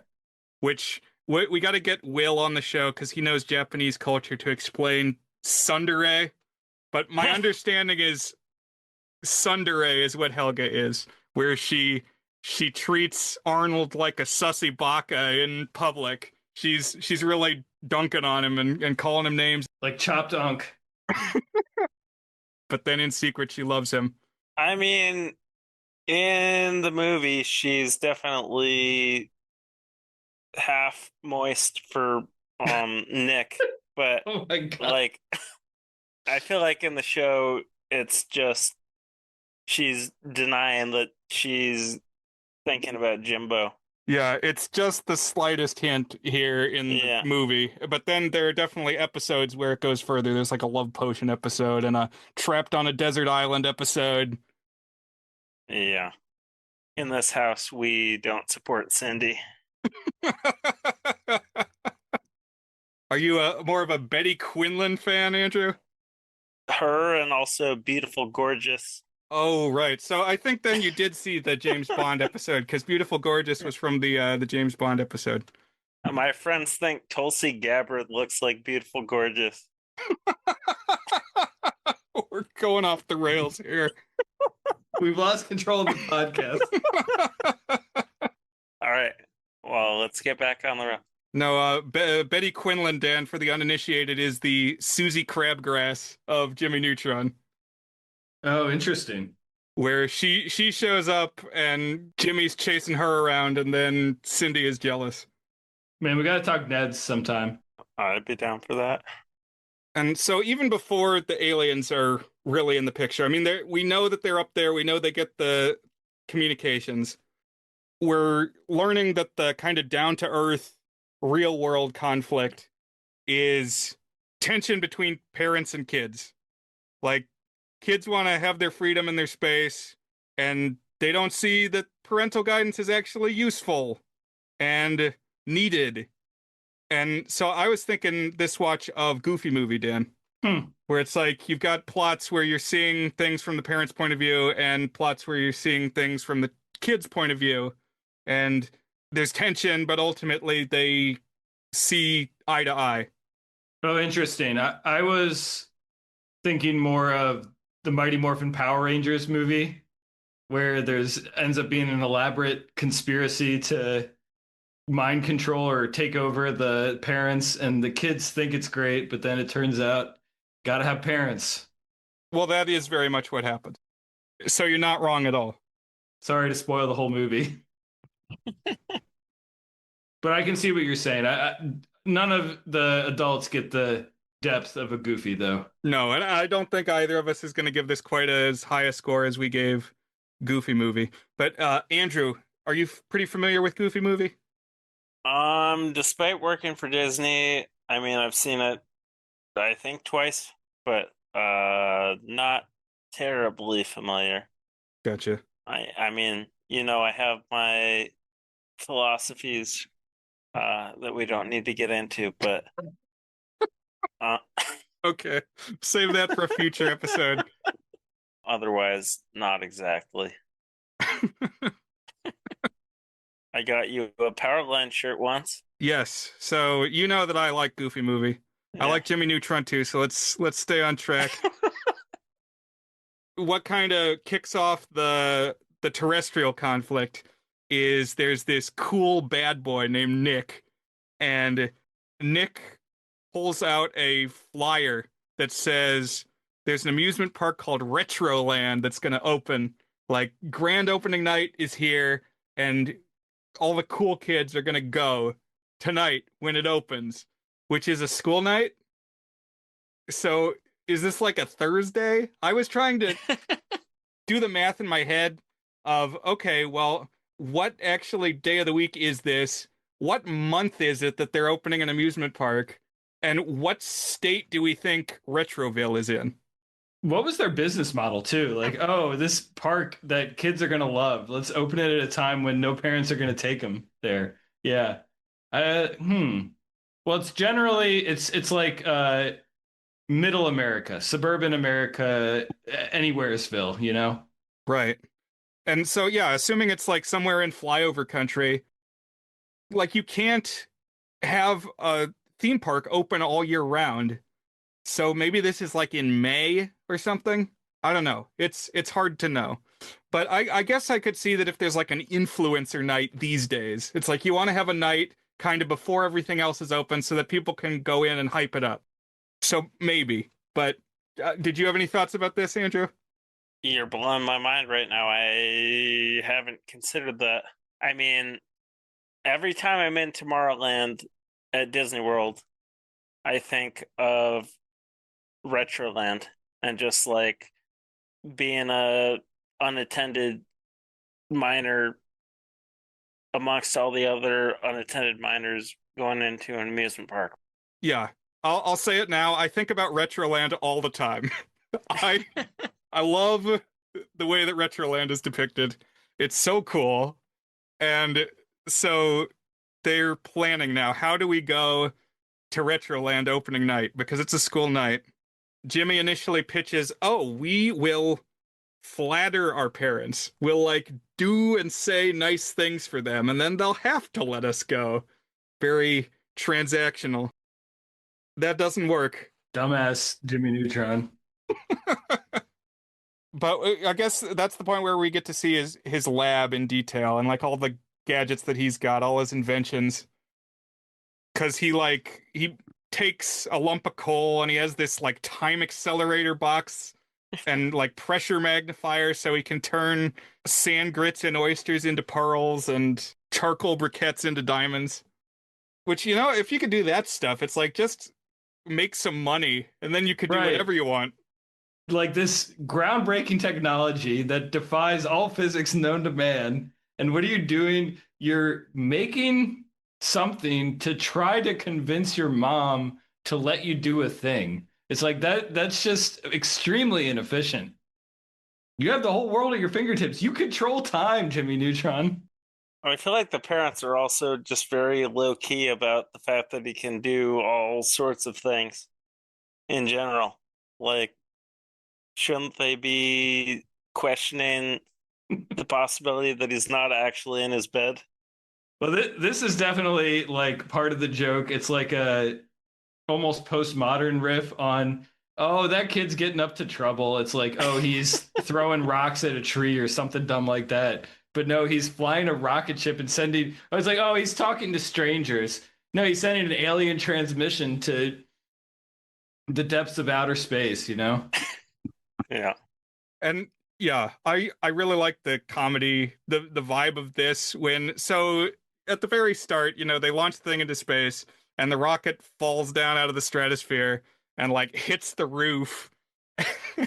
which we got to get Will on the show because he knows Japanese culture to explain tsundere. But my understanding is tsundere is what Helga is, where she treats Arnold like a sussy baka in public. She's really dunking on him and calling him names, Like chopped unk. but then in secret she loves him. I mean, in the movie, she's definitely half moist for Nick, but Oh my god. like I feel like in the show it's just she's denying that she's thinking about Jimbo. Yeah, it's just the slightest hint here in Yeah. the movie. But then there are definitely episodes where it goes further. There's like a love potion episode and a trapped on a desert island episode. Yeah. In this house, we don't support Cindy. Are you more of a Betty Quinlan fan, Andrew? Her and also Beautiful Gorgeous. Oh, right. So I think then you did see the James Bond episode because Beautiful Gorgeous was from the James Bond episode. My friends think Tulsi Gabbard looks like Beautiful Gorgeous. We're going off the rails here. We've lost control of the podcast. All right. Well, let's get back on the road. No, Betty Quinlan, Dan, for the uninitiated, is the Susie Crabgrass of Jimmy Neutron, Oh, interesting. where she shows up and Jimmy's chasing her around, and then Cindy is jealous. Man, we gotta talk Neds sometime. I'd be down for that. And so even before the aliens are really in the picture, I mean, we know that they're up there. We know they get the communications. We're learning that the kind of down-to-earth, real-world conflict is tension between parents and kids. Like, kids want to have their freedom and their space, and they don't see that parental guidance is actually useful and needed. And so I was thinking this watch of Goofy Movie, Dan, where it's like you've got plots where you're seeing things from the parents' point of view and plots where you're seeing things from the kid's point of view. And there's tension, but ultimately they see eye to eye. Oh, interesting. I was thinking more of the Mighty Morphin Power Rangers movie, where there's ends up being an elaborate conspiracy to mind control or take over the parents, and the kids think it's great, but then it turns out gotta have parents. Well, that is very much what happened. So you're not wrong at all. Sorry to spoil the whole movie. But I can see what you're saying. None of the adults get the depth of a Goofy, though. No, and I don't think either of us is going to give this quite as high a score as we gave Goofy Movie. But Andrew, are you pretty familiar with Goofy Movie? Despite working for Disney, I mean, I've seen it, I think twice, but not terribly familiar. Gotcha. I mean, I have my philosophies that we don't need to get into, but Okay, save that for a future episode. otherwise, not exactly. I got you a Powerline shirt once. Yes, so you know that I like Goofy Movie. I Yeah. like Jimmy Neutron too, so let's stay on track. What kind of kicks off the terrestrial conflict is there's this cool bad boy named Nick, and Nick pulls out a flyer that says there's an amusement park called Retroland that's going to open. Like, grand opening night is here, and all the cool kids are going to go tonight when it opens, which is a school night. So is this like a Thursday? I was trying to do the math in my head of, okay, well, what actually day of the week is this? What month is it that they're opening an amusement park? And what state do we think Retroville is in? What was their business model too? Like, oh, this park that kids are gonna love. Let's open it at a time when no parents are gonna take them there. Yeah. Well, it's generally it's like middle America, suburban America, anywheresville, you know? Right. And so, yeah, assuming it's like somewhere in flyover country, like you can't have a theme park open all year round. So maybe this is like in May or something. I don't know. It's hard to know. But I guess I could see that if there's like an influencer night these days, it's like you want to have a night kind of before everything else is open so that people can go in and hype it up. So maybe. But did you have any thoughts about this, Andrew? You're blowing my mind right now. I haven't considered that. I mean, every time I'm in Tomorrowland at Disney World, I think of Retroland and just like being a unattended minor amongst all the other unattended minors going into an amusement park. Yeah. I'll say it now. I think about Retroland all the time. I love the way that Retroland is depicted. It's so cool. And so they're planning now. How do we go to Retroland opening night? Because it's a school night. Jimmy initially pitches, oh, we will flatter our parents. We'll like do and say nice things for them, and then they'll have to let us go. Very transactional. That doesn't work. Dumbass Jimmy Neutron. But I guess that's the point where we get to see his lab in detail and like all the gadgets that he's got, all his inventions. Because he takes a lump of coal and he has this like time accelerator box and like pressure magnifier so he can turn sand grits and oysters into pearls and charcoal briquettes into diamonds. Which, you know, if you could do that stuff, it's like just make some money and then you could do whatever you want. Like this groundbreaking technology that defies all physics known to man. And what are you doing? You're making something to try to convince your mom to let you do a thing. It's like that's just extremely inefficient. You have the whole world at your fingertips. You control time, Jimmy Neutron. I feel like the parents are also just very low key about the fact that he can do all sorts of things in general. Like, shouldn't they be questioning the possibility that he's not actually in his bed? Well, this is definitely like part of the joke. It's like a almost postmodern riff on, oh, that kid's getting up to trouble. It's like, oh, he's throwing rocks at a tree or something dumb like that. But no, he's flying a rocket ship and sending. I was like, oh, he's talking to strangers. No, he's sending an alien transmission to the depths of outer space, you know? Yeah. And yeah, I really like the comedy, the vibe of this so at the very start, you know, they launch the thing into space and the rocket falls down out of the stratosphere and like hits the roof.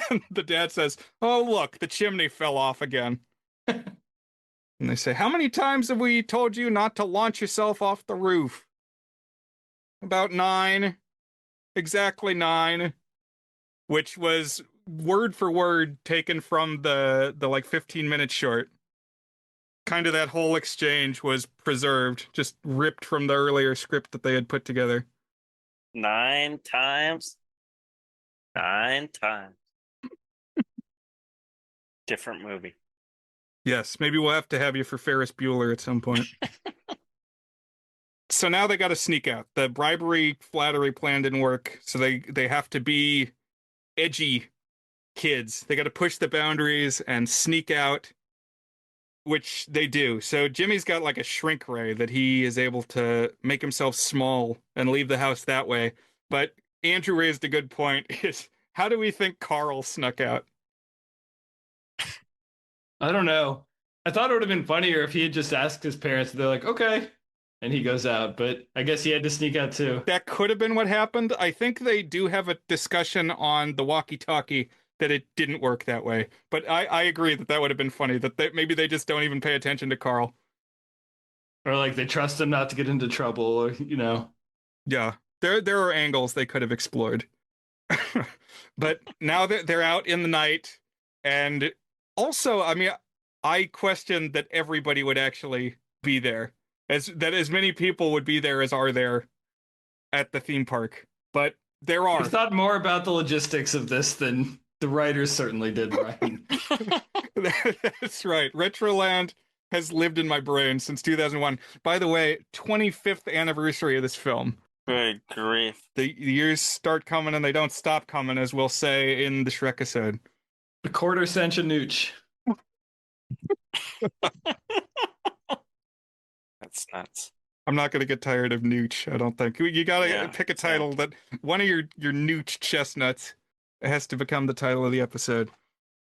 And the dad says, oh, look, the chimney fell off again. And they say, how many times have we told you not to launch yourself off the roof? About 9. Exactly 9. Which was word for word taken from the like 15-minute short. Kind of that whole exchange was preserved, just ripped from the earlier script that they had put together. 9 times? 9 times. Different movie. Yes, maybe we'll have to have you for Ferris Bueller at some point. So now they got to sneak out. The bribery, flattery plan didn't work, so they have to be edgy kids. They got to push the boundaries and sneak out. which they do. So Jimmy's got like a shrink ray that he is able to make himself small and leave the house that way. But Andrew raised a good point: is how do we think Carl snuck out? I don't know. I thought it would have been funnier if he had just asked his parents. They're like, okay, and he goes out. But I guess he had to sneak out too. That could have been what happened. I think they do have a discussion on the walkie-talkie that it didn't work that way. But I agree that that would have been funny, that maybe they just don't even pay attention to Carl. Or like they trust him not to get into trouble, or Yeah, there are angles they could have explored. But now that they're out in the night, and also, I mean, I questioned that everybody would actually be there, as many people would be there as are there at the theme park. But there are. You thought more about the logistics of this than the writers certainly did, Ryan. That's right. Retroland has lived in my brain since 2001. By the way, 25th anniversary of this film. Good grief. The years start coming and they don't stop coming, as we'll say in the Shrek episode. The quarter century Nooch. That's nuts. I'm not going to get tired of Nooch, I don't think. You got to pick a title that one of your Nooch chestnuts has to become the title of the episode.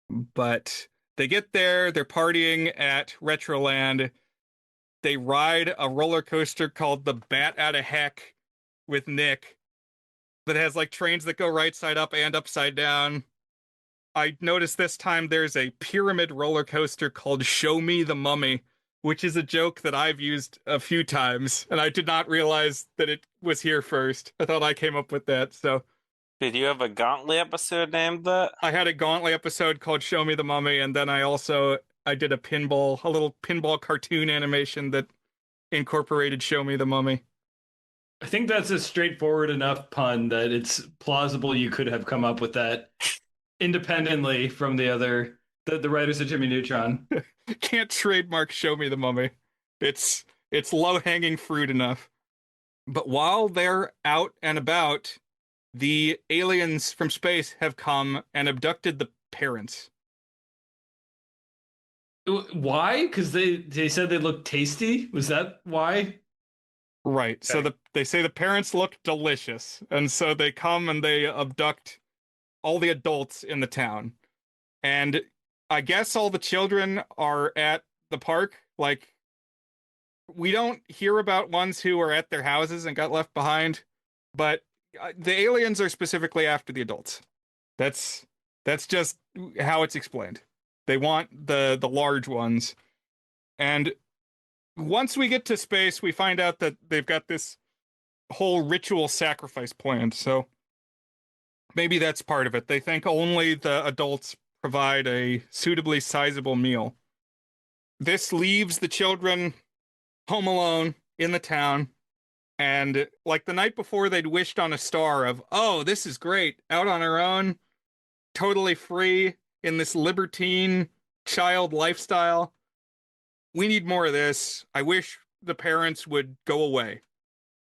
But they get there, they're partying at Retroland. They ride a roller coaster called the Bat Outta Heck with Nick that has like trains that go right side up and upside down. I noticed this time there's a pyramid roller coaster called Show Me the Mummy, which is a joke that I've used a few times, and I did not realize that it was here first. I thought I came up with that, so. Did you have a Gauntlet episode named that? I had a Gauntlet episode called Show Me the Mummy, and then I did a little pinball cartoon animation that incorporated Show Me the Mummy. I think that's a straightforward enough pun that it's plausible you could have come up with that independently from the writers of Jimmy Neutron. Can't trademark Show Me the Mummy. It's low-hanging fruit enough. But while they're out and about, the aliens from space have come and abducted the parents. Why? Because they said they looked tasty? Was that why? Right. Okay. So they say the parents look delicious, and so they come and they abduct all the adults in the town. And I guess all the children are at the park. Like, we don't hear about ones who are at their houses and got left behind, but the aliens are specifically after the adults. That's just how it's explained. They want the large ones. And once we get to space, we find out that they've got this whole ritual sacrifice planned. So maybe that's part of it. They think only the adults provide a suitably sizable meal. This leaves the children home alone in the town. And like the night before, they'd wished on a star of, oh, this is great, out on our own, totally free in this libertine child lifestyle. We need more of this. I wish the parents would go away.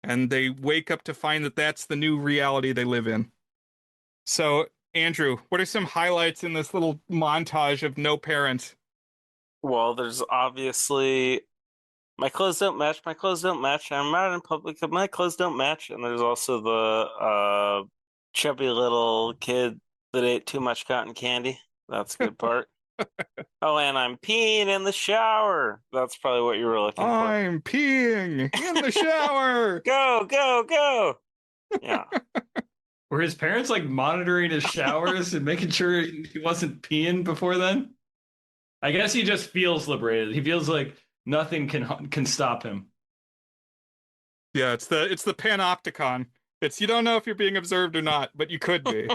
And they wake up to find that that's the new reality they live in. So, Andrew, what are some highlights in this little montage of no parents? Well, there's obviously my clothes don't match, I'm out in public, my clothes don't match, and there's also the chubby little kid that ate too much cotton candy. That's a good part. Oh, and I'm peeing in the shower. That's probably what you were looking for. I'm peeing in the shower. Go, go, go. Yeah. Were his parents like monitoring his showers and making sure he wasn't peeing before then? I guess he just feels liberated. He feels like nothing can stop him. Yeah, it's the panopticon. It's, you don't know if you're being observed or not, but you could be.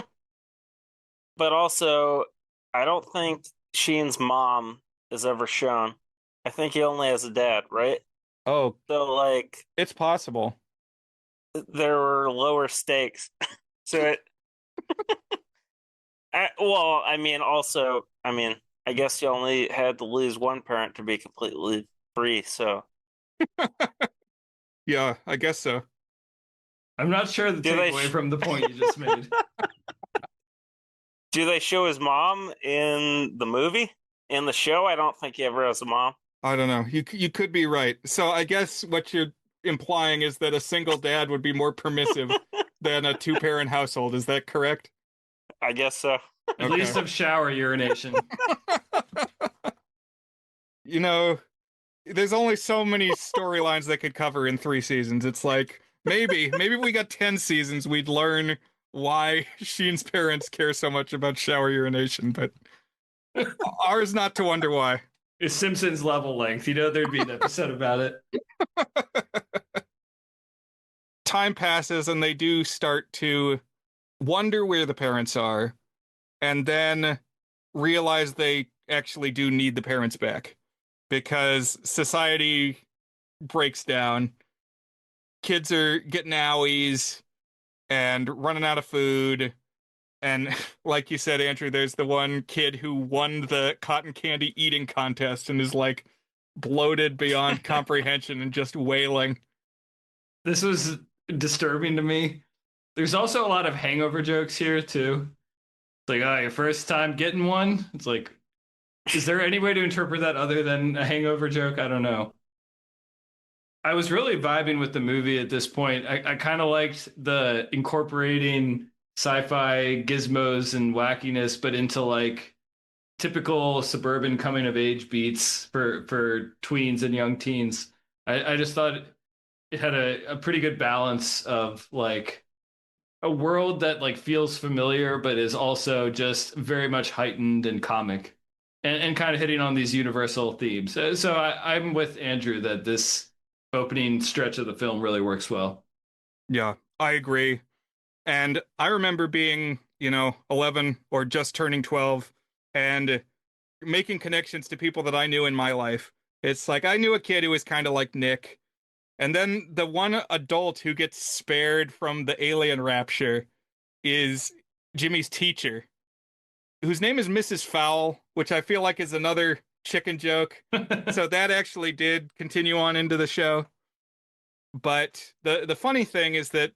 But also, I don't think Sheen's mom is ever shown. I think he only has a dad, right? Oh, So, like, it's possible. there were lower stakes. So I guess you only had to lose one parent to be completely free, so. Yeah, I guess so. I'm not sure the takeaway from the point you just made. Do they show his mom in the movie? In the show, I don't think he ever has a mom. I don't know. You could be right. So I guess what you're implying is that a single dad would be more permissive than a two-parent household. Is that correct? I guess so. At Okay. least of shower urination. You know, there's only so many storylines they could cover in 3 seasons. It's like maybe if we got 10 seasons, we'd learn why Sheen's parents care so much about shower urination, but ours not to wonder why. It's Simpsons level length. You know, there'd be an episode about it. Time passes and they do start to wonder where the parents are and then realize they actually do need the parents back because society breaks down. Kids are getting owies and running out of food. And like you said, Andrew, there's the one kid who won the cotton candy eating contest and is like bloated beyond comprehension and just wailing. This was disturbing to me. There's also a lot of hangover jokes here too. It's like, oh, your first time getting one? It's like, is there any way to interpret that other than a hangover joke? I don't know. I was really vibing with the movie at this point. I kind of liked the incorporating sci-fi gizmos and wackiness, but into like typical suburban coming of age beats for tweens and young teens. I just thought it had a pretty good balance of like a world that like feels familiar, but is also just very much heightened and comic and kind of hitting on these universal themes. So I'm with Andrew that this opening stretch of the film really works well. Yeah, I agree. And I remember being, 11 or just turning 12 and making connections to people that I knew in my life. It's like I knew a kid who was kind of like Nick. And then the one adult who gets spared from the alien rapture is Jimmy's teacher, whose name is Mrs. Fowl, which I feel like is another chicken joke. So that actually did continue on into the show. But the funny thing is that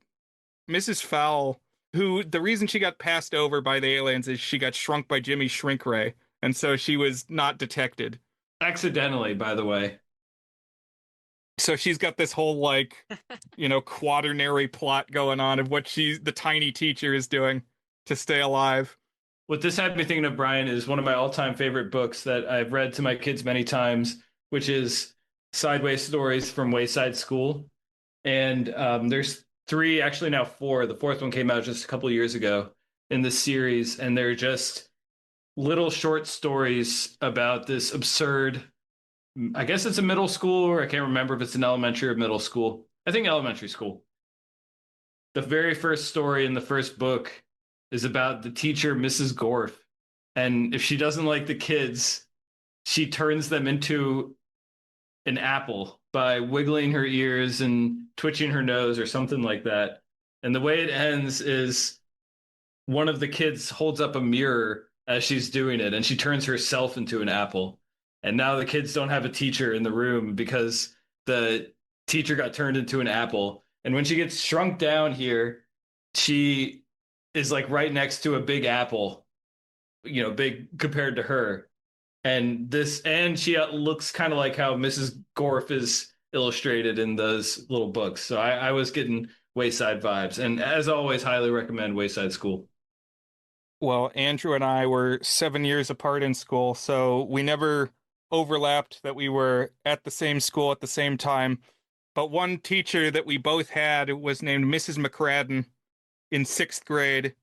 Mrs. Fowl, who the reason she got passed over by the aliens is she got shrunk by Jimmy's shrink ray, and so she was not detected. Accidentally, by the way. So she's got this whole like, quaternary plot going on of what the tiny teacher is doing to stay alive. What this had me thinking of, Brian, is one of my all-time favorite books that I've read to my kids many times, which is Sideways Stories from Wayside School. And there's 3, actually now 4. The 4th one came out just a couple years ago in this series, and they're just little short stories about this absurd, I guess it's a middle school, or I can't remember if it's an elementary or middle school. I think elementary school. The very first story in the first book is about the teacher, Mrs. Gorf. And if she doesn't like the kids, she turns them into an apple by wiggling her ears and twitching her nose or something like that. And the way it ends is one of the kids holds up a mirror as she's doing it, and she turns herself into an apple. And now the kids don't have a teacher in the room because the teacher got turned into an apple. And when she gets shrunk down here, she is like right next to a big apple, big compared to her. And she looks kind of like how Mrs. Gorf is illustrated in those little books. So I was getting Wayside vibes. And as always, highly recommend Wayside School. Well, Andrew and I were 7 years apart in school, so we never overlapped that we were at the same school at the same time. But one teacher that we both had was named Mrs. McCradden in 6th grade.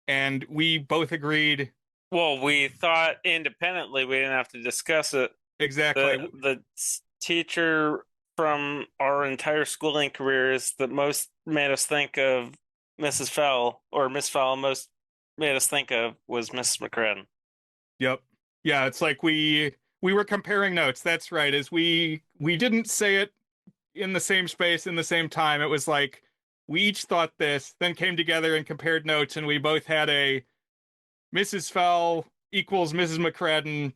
And we both agreed. Well, we thought independently we didn't have to discuss it. Exactly. The teacher from our entire schooling careers that most made us think of Mrs. Fowl, or Miss Fowl most made us think of, was Mrs. McCradden. Yep. Yeah, it's like we were comparing notes. That's right. As we didn't say it in the same space in the same time. It was like we each thought this, then came together and compared notes, and we both had a Mrs. Fowl equals Mrs. McCradden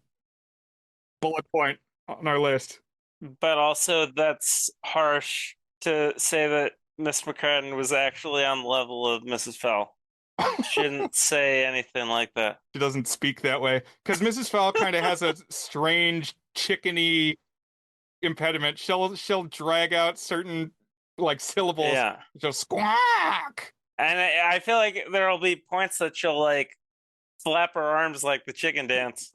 bullet point on our list. But also, that's harsh to say that Miss McCradden was actually on the level of Mrs. Fowl. Shouldn't say anything like that. She doesn't speak that way because Mrs. Fowl kind of has a strange chickeny impediment. She'll drag out certain like syllables. Yeah. She'll squawk. And I feel like there'll be points that she'll like flap her arms like the chicken dance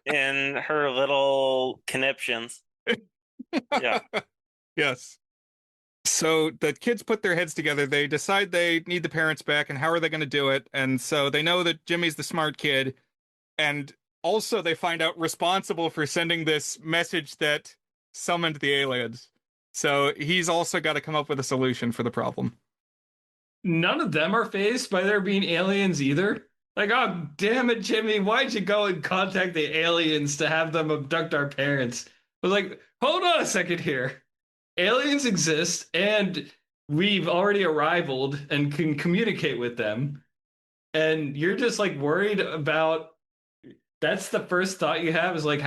in her little conniptions. Yeah. Yes. So the kids put their heads together. They decide they need the parents back, and how are they going to do it? And so they know that Jimmy's the smart kid, and also they find out responsible for sending this message that summoned the aliens. So he's also got to come up with a solution for the problem. None of them are faced by there being aliens either. Like, oh, damn it, Jimmy, why'd you go and contact the aliens to have them abduct our parents? I was like, hold on a second here. Aliens exist, and we've already arrived and can communicate with them. And you're just like worried about that's the first thought you have is like,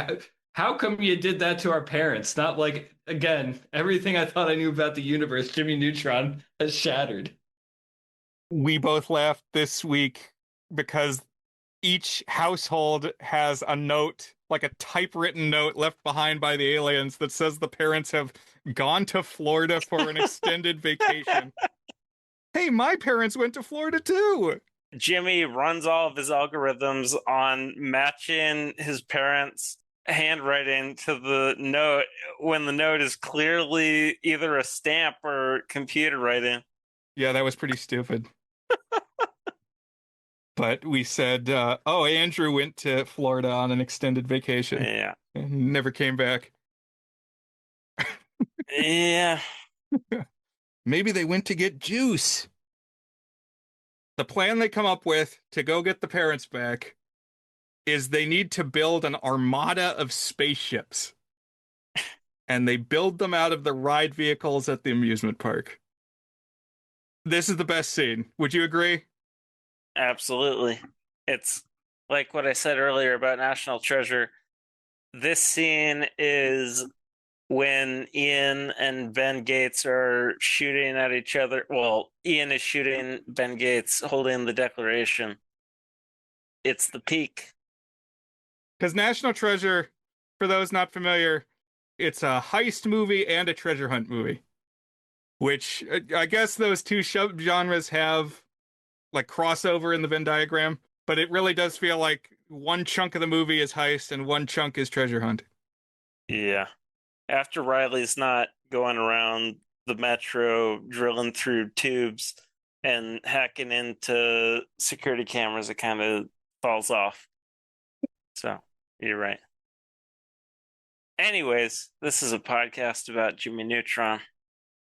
how come you did that to our parents? Not like, again, everything I thought I knew about the universe, Jimmy Neutron, has shattered. We both laughed this week because each household has a note, like a typewritten note left behind by the aliens that says the parents have gone to Florida for an extended vacation. Hey, my parents went to Florida too. Jimmy runs all of his algorithms on matching his parents' handwriting to the note when the note is clearly either a stamp or computer writing. Yeah, that was pretty stupid. But we said, oh, Andrew went to Florida on an extended vacation. Yeah. And never came back. Yeah. Maybe they went to get juice. The plan they come up with to go get the parents back is they need to build an armada of spaceships. And they build them out of the ride vehicles at the amusement park. This is the best scene. Would you agree? Absolutely. It's like what I said earlier about National Treasure. This scene is when Ian and Ben Gates are shooting at each other. Well, Ian is shooting Ben Gates holding the Declaration. It's the peak. Because National Treasure, for those not familiar, it's a heist movie and a treasure hunt movie. Which I guess those two genres have like crossover in the Venn diagram, but it really does feel like one chunk of the movie is heist and one chunk is treasure hunt. Yeah. After Riley's not going around the metro drilling through tubes and hacking into security cameras, it kind of falls off. So, you're right. Anyways, this is a podcast about Jimmy Neutron.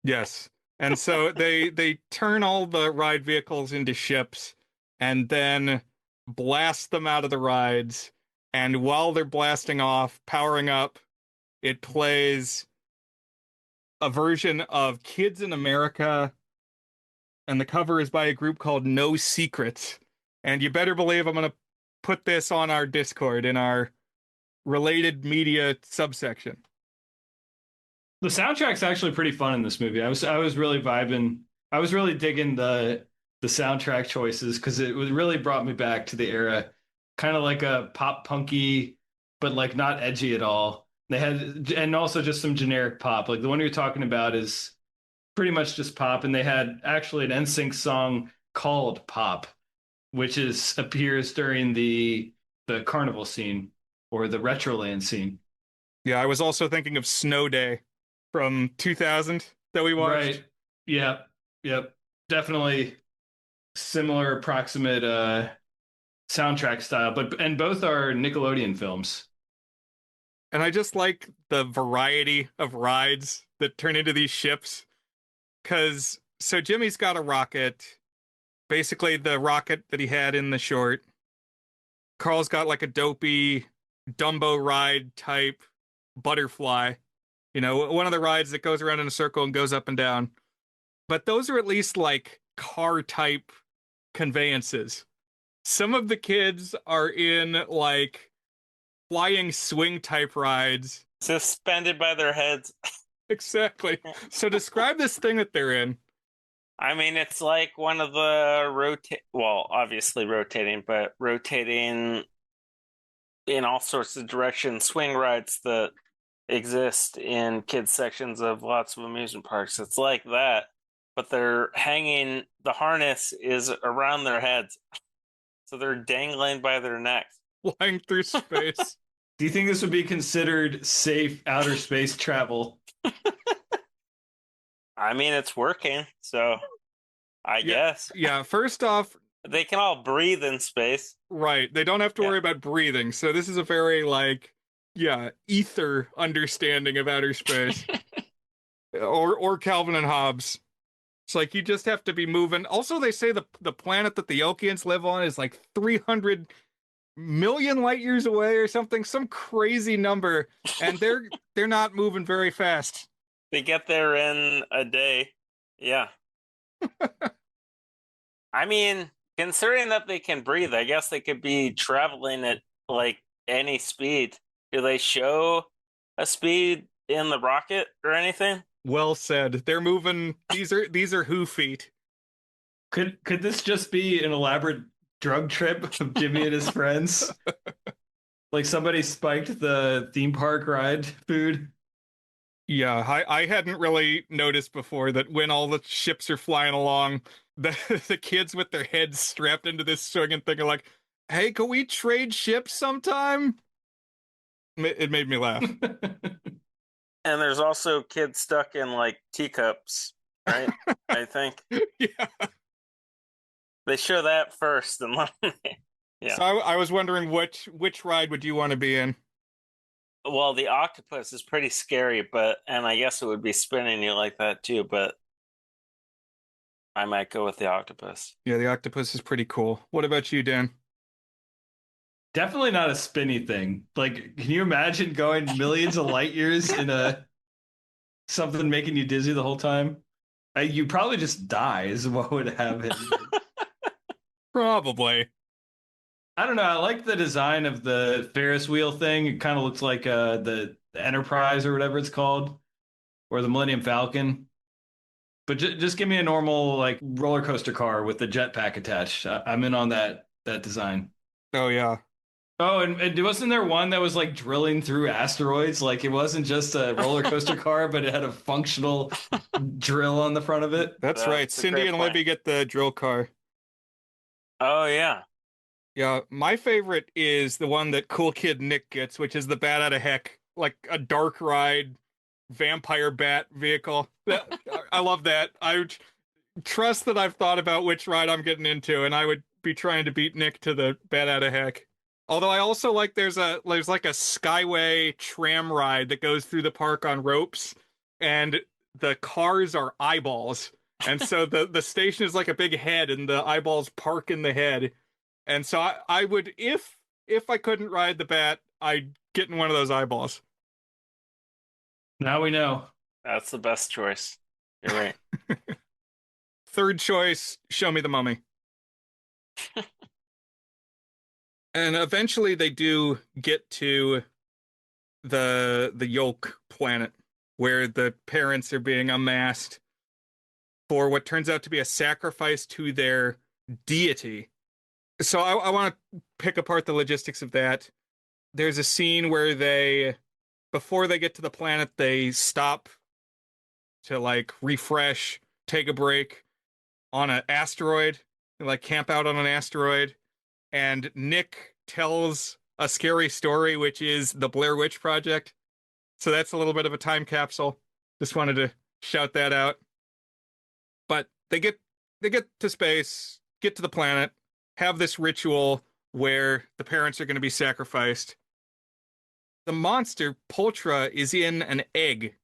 Yes. And so they turn all the ride vehicles into ships and then blast them out of the rides. And while they're blasting off, powering up, it plays a version of Kids in America. And the cover is by a group called No Secrets. And you better believe I'm going to put this on our Discord in our related media subsection. The soundtrack's actually pretty fun in this movie. I was really vibing. I was really digging the soundtrack choices because it really brought me back to the era, kind of like a pop punky, but like not edgy at all. They had, and also just some generic pop. Like the one you're talking about is pretty much just pop, and they had actually an NSYNC song called Pop, which appears during the carnival scene or the Retroland scene. Yeah, I was also thinking of Snow Day from 2000 that we watched. Right. Yep. Definitely similar approximate soundtrack style, and both are Nickelodeon films. And I just like the variety of rides that turn into these ships. So Jimmy's got a rocket, basically the rocket that he had in the short. Carl's got like a dopey Dumbo ride type butterfly. You know, one of the rides that goes around in a circle and goes up and down. But those are at least like car type conveyances. Some of the kids are in like flying swing type rides. Suspended by their heads. Exactly. So describe this thing that they're in. I mean, it's like one of the obviously rotating, but rotating in all sorts of directions, swing rides that exist in kids sections of lots of amusement parks. It's like that, but they're hanging, the harness is around their heads. So they're dangling by their necks. Flying through space. Do you think this would be considered safe outer space travel? I mean, it's working, so I guess. Yeah, first off, they can all breathe in space. Right. They don't have to worry about breathing. So this is a very ether understanding of outer space. or Calvin and Hobbes. It's like you just have to be moving. Also, they say the planet that the Yokians live on is like 300 million light years away or something, some crazy number, and they're not moving very fast. They get there in a day. Yeah. I mean, considering that they can breathe, I guess they could be traveling at like any speed. Do they show a speed in the rocket or anything? Well said. They're moving. These are Who feet. Could this just be an elaborate drug trip of Jimmy and his friends? Like somebody spiked the theme park ride food? Yeah, I hadn't really noticed before that when all the ships are flying along, the kids with their heads strapped into this swinging thing are like, "Hey, can we trade ships sometime?" It made me laugh. And there's also kids stuck in like teacups, right? I think. Yeah. They show that first, and yeah. So I was wondering which ride would you want to be in? Well, the octopus is pretty scary, and I guess it would be spinning you like that too, but I might go with the octopus. Yeah, the octopus is pretty cool. What about you, Dan? Definitely not a spinny thing. Like, can you imagine going millions of light years in something making you dizzy the whole time? You probably just die is what would happen. Probably. I don't know. I like the design of the Ferris wheel thing. It kind of looks like the Enterprise or whatever it's called, or the Millennium Falcon. But just give me a normal like roller coaster car with the jetpack attached. I'm in on that design. Oh yeah. Oh, and wasn't there one that was like drilling through asteroids? Like it wasn't just a roller coaster car, but it had a functional drill on the front of it. That's right. Cindy and Libby get the drill car. Oh yeah. Yeah, my favorite is the one that Cool Kid Nick gets, which is the Bat Out of Heck, like a dark ride vampire bat vehicle. I love that. I trust that I've thought about which ride I'm getting into, and I would be trying to beat Nick to the Bat Out of Heck. Although I also like there's like a Skyway tram ride that goes through the park on ropes, and the cars are eyeballs. And so the station is like a big head, and the eyeballs park in the head. And so I would, if I couldn't ride the bat, I'd get in one of those eyeballs. Now we know. That's the best choice. You're right. Third choice, show me the mummy. And eventually they do get to the Yolk planet, where the parents are being amassed for what turns out to be a sacrifice to their deity. So I want to pick apart the logistics of that. There's a scene where before they get to the planet, they stop to like refresh, take a break on an asteroid, like camp out on an asteroid. And Nick tells a scary story, which is the Blair Witch Project. So that's a little bit of a time capsule. Just wanted to shout that out. But they get to space, get to the planet, have this ritual where the parents are going to be sacrificed. The monster, Pultra, is in an egg,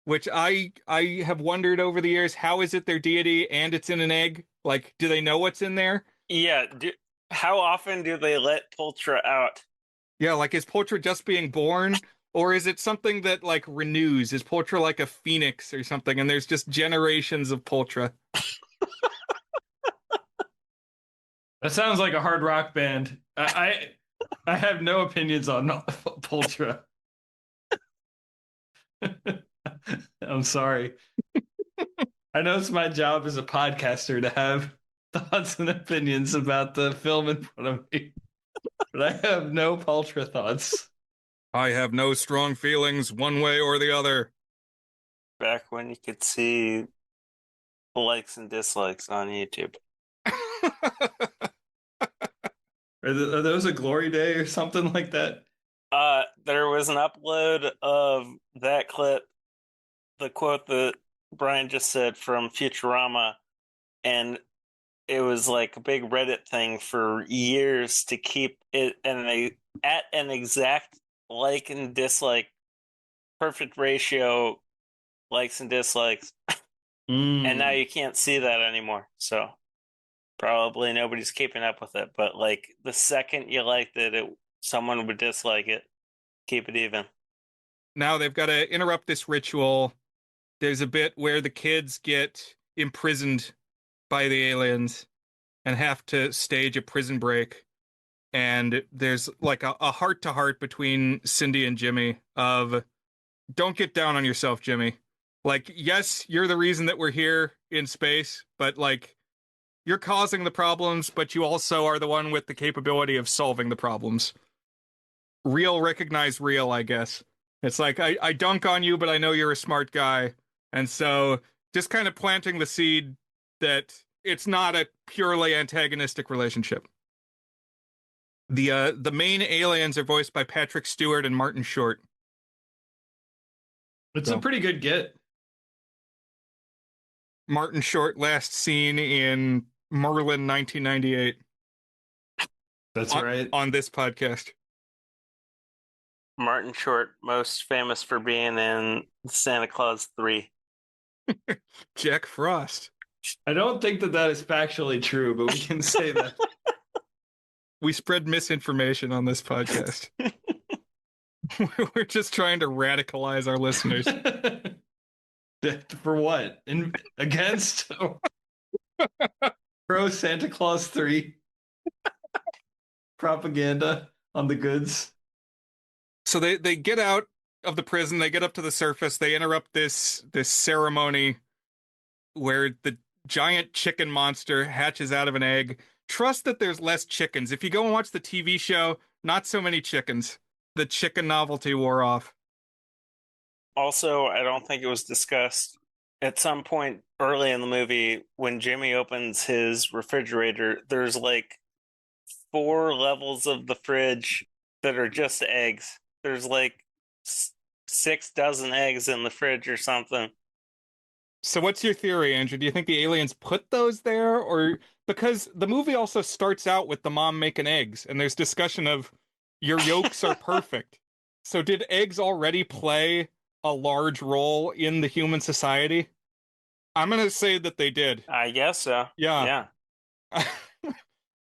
which I have wondered over the years, how is it their deity and it's in an egg? Like, do they know what's in there? Yeah. How often do they let Pultra out? Yeah, like, is Pultra just being born? Or is it something that, like, renews? Is Pultra like a phoenix or something, and there's just generations of Pultra? That sounds like a hard rock band. I have no opinions on Pultra. I'm sorry. I know it's my job as a podcaster to have thoughts and opinions about the film in front of me. but I have no Paltrow thoughts. I have no strong feelings one way or the other. Back when you could see likes and dislikes on YouTube. Are those a glory day or something like that? There was an upload of that clip, the quote that Brian just said from Futurama, and it was like a big Reddit thing for years to keep it at an exact like and dislike, perfect ratio likes and dislikes, and now you can't see that anymore. So probably nobody's keeping up with it. But like the second you liked it, someone would dislike it. Keep it even. Now they've got to interrupt this ritual. There's a bit where the kids get imprisoned by the aliens and have to stage a prison break. And there's like a heart-to-heart between Cindy and Jimmy of, don't get down on yourself, Jimmy. Like, yes, you're the reason that we're here in space, but like, you're causing the problems, but you also are the one with the capability of solving the problems. Real recognize real, I guess. It's like, I dunk on you, but I know you're a smart guy. And so just kind of planting the seed that it's not a purely antagonistic relationship. The main aliens are voiced by Patrick Stewart and Martin Short. It's a pretty good get. Martin Short last seen in Merlin 1998. That's right. On this podcast. Martin Short, most famous for being in Santa Claus 3. Jack Frost. I don't think that is factually true, but we can say that. We spread misinformation on this podcast. We're just trying to radicalize our listeners. For what? Against? Pro Santa Claus 3 propaganda on the goods. So they get out of the prison, they get up to the surface, they interrupt this ceremony where the giant chicken monster hatches out of an egg. Trust that there's less chickens. If you go and watch the TV show, not so many chickens. The chicken novelty wore off. Also, I don't think it was discussed at some point early in the movie when Jimmy opens his refrigerator, there's like 4 levels of the fridge that are just eggs. There's like 6 dozen eggs in the fridge or something. So what's your theory, Andrew? Do you think the aliens put those there? Or because the movie also starts out with the mom making eggs and there's discussion of your yolks are perfect. So did eggs already play a large role in the human society? I'm going to say that they did. I guess so. Yeah.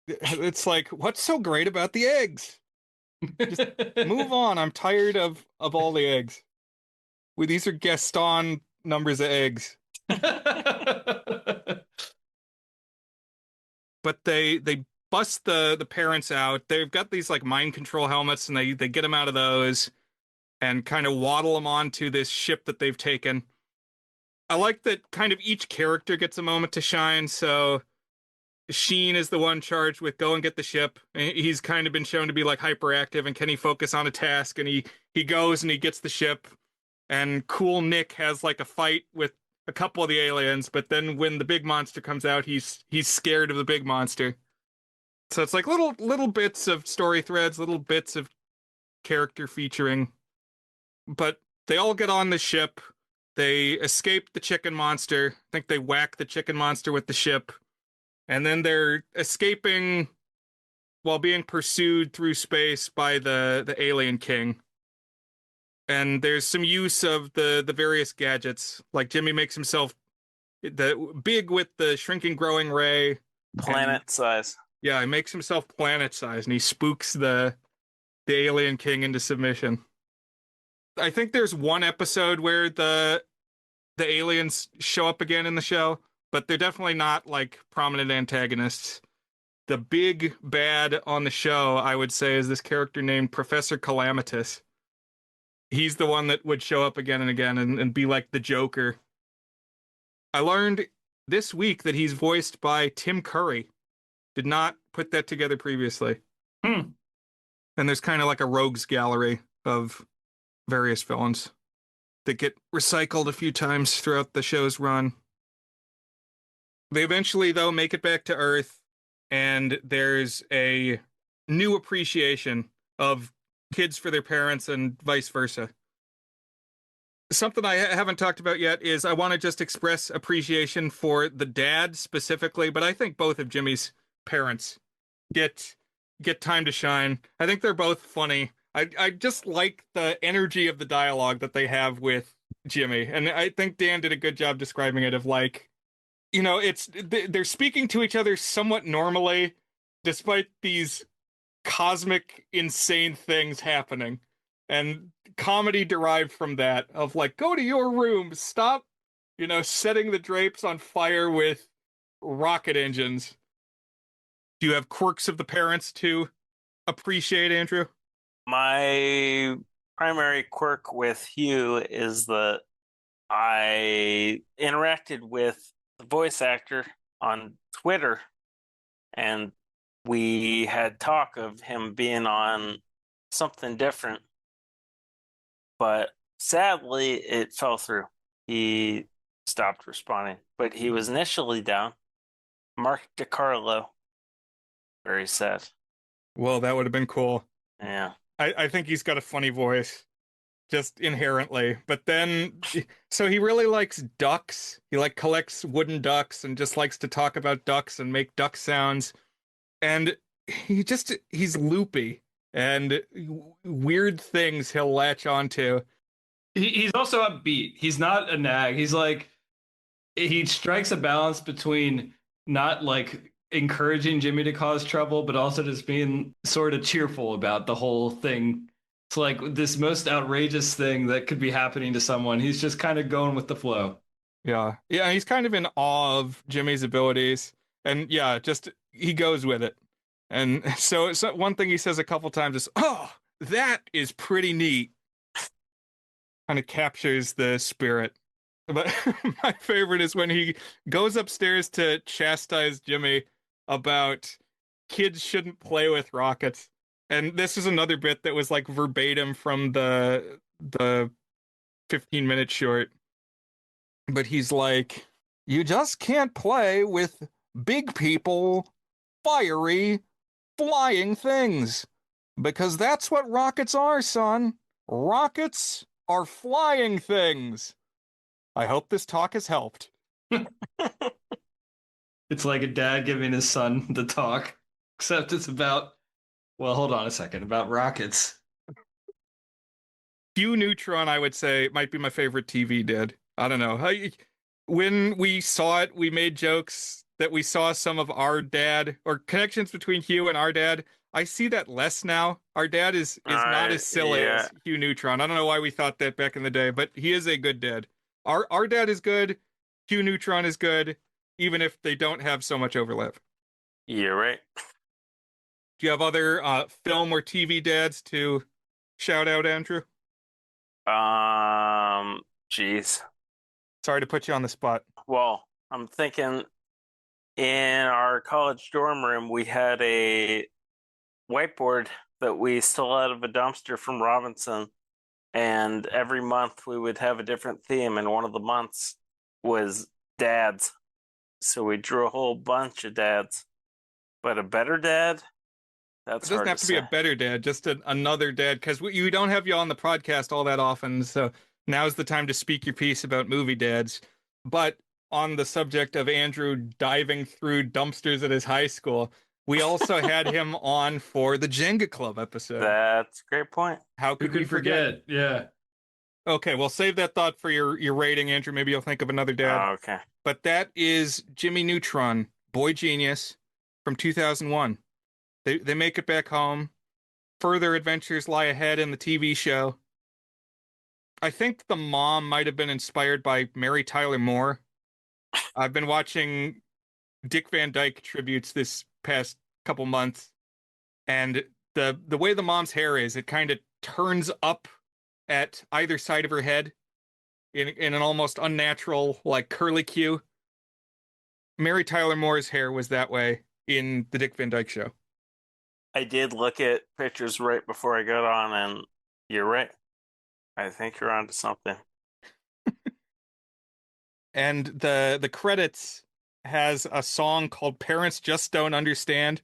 It's like, what's so great about the eggs? Just move on. I'm tired of all the eggs. These are Gaston numbers of eggs. But they bust the parents out. They've got these like mind control helmets and they get them out of those and kind of waddle them onto this ship that they've taken. I like that kind of each character gets a moment to shine. So Sheen is the one charged with go and get the ship. He's kind of been shown to be like hyperactive and can he focus on a task, and he goes and he gets the ship. And cool Nick has like a fight with a couple of the aliens, but then when the big monster comes out, he's scared of the big monster. So it's like little bits of story threads, little bits of character featuring. But they all get on the ship. They escape the chicken monster. I think they whack the chicken monster with the ship. And then they're escaping while being pursued through space by the alien king. And there's some use of the various gadgets. Like Jimmy makes himself big with the shrinking growing ray. Planet size. Yeah, he makes himself planet size and he spooks the alien king into submission. I think there's one episode where the aliens show up again in the show, but they're definitely not like prominent antagonists. The big bad on the show, I would say, is this character named Professor Calamitous. He's the one that would show up again and again and be like the Joker. I learned this week that he's voiced by Tim Curry. Did not put that together previously. And there's kind of like a rogues gallery of various villains that get recycled a few times throughout the show's run. They eventually, though, make it back to Earth, and there's a new appreciation of kids for their parents and vice versa. Something I haven't talked about yet is I want to just express appreciation for the dad specifically, but I think both of Jimmy's parents get time to shine. I think they're both funny. I just like the energy of the dialogue that they have with Jimmy, and I think Dan did a good job describing it of like, they're speaking to each other somewhat normally despite these cosmic insane things happening, and comedy derived from that of like, go to your room, stop setting the drapes on fire with rocket engines. Do you have quirks of the parents to appreciate, Andrew? My primary quirk with Hugh is that I interacted with the voice actor on Twitter, and we had talk of him being on something different, but sadly it fell through. He stopped responding, but he was initially down. Mark DiCarlo. Very sad. Well, that would have been cool. Yeah. I think he's got a funny voice, just inherently. But then, so he really likes ducks. He like collects wooden ducks and just likes to talk about ducks and make duck sounds. And he's loopy and weird things he'll latch onto. He's also upbeat. He's not a nag. He's like, he strikes a balance between not like encouraging Jimmy to cause trouble, but also just being sort of cheerful about the whole thing. It's like this most outrageous thing that could be happening to someone. He's just kind of going with the flow. Yeah. Yeah, he's kind of in awe of Jimmy's abilities. And yeah, just he goes with it. And so one thing he says a couple times is, "Oh, that is pretty neat." Kind of captures the spirit. But my favorite is when he goes upstairs to chastise Jimmy about kids shouldn't play with rockets. And this is another bit that was like verbatim from the 15-minute short. But he's like, "You just can't play with big people, fiery, flying things. Because that's what rockets are, son. Rockets are flying things." I hope this talk has helped. It's like a dad giving his son the talk, except it's about, well, hold on a second, about rockets. Hugh Neutron, I would say, might be my favorite TV dad. I don't know. When we saw it, we made jokes that we saw some of our dad or connections between Hugh and our dad. I see that less now. Our dad is not as silly Yeah. as Hugh Neutron. I don't know why we thought that back in the day, but he is a good dad. Our dad is good. Hugh Neutron is good, even if they don't have so much overlap. You're right. Do you have other film or TV dads to shout out, Andrew? Geez. Sorry to put you on the spot. Well, I'm thinking in our college dorm room, we had a whiteboard that we stole out of a dumpster from Robinson. And every month we would have a different theme, and one of the months was dads. So we drew a whole bunch of dads. But a better dad? That's It doesn't hard have to to be say. a better dad, just another dad, because you don't have you on the podcast all that often. So now's the time to speak your piece about movie dads. But on the subject of Andrew diving through dumpsters at his high school, we also had him on for the Jenga Club episode. That's a great point. How Who could we could forget? Yeah. Okay, well, save that thought for your rating, Andrew. Maybe you'll think of another dad. Oh, okay. But that is Jimmy Neutron, Boy Genius, from 2001. They make it back home. Further adventures lie ahead in the TV show. I think the mom might have been inspired by Mary Tyler Moore. I've been watching Dick Van Dyke tributes this past couple months, and the way the mom's hair is, it kind of turns up at either side of her head in an almost unnatural, like curly Q. Mary Tyler Moore's hair was that way in the Dick Van Dyke Show. I did look at pictures right before I got on, and you're right. I think you're onto something. And the credits has a song called Parents Just Don't Understand,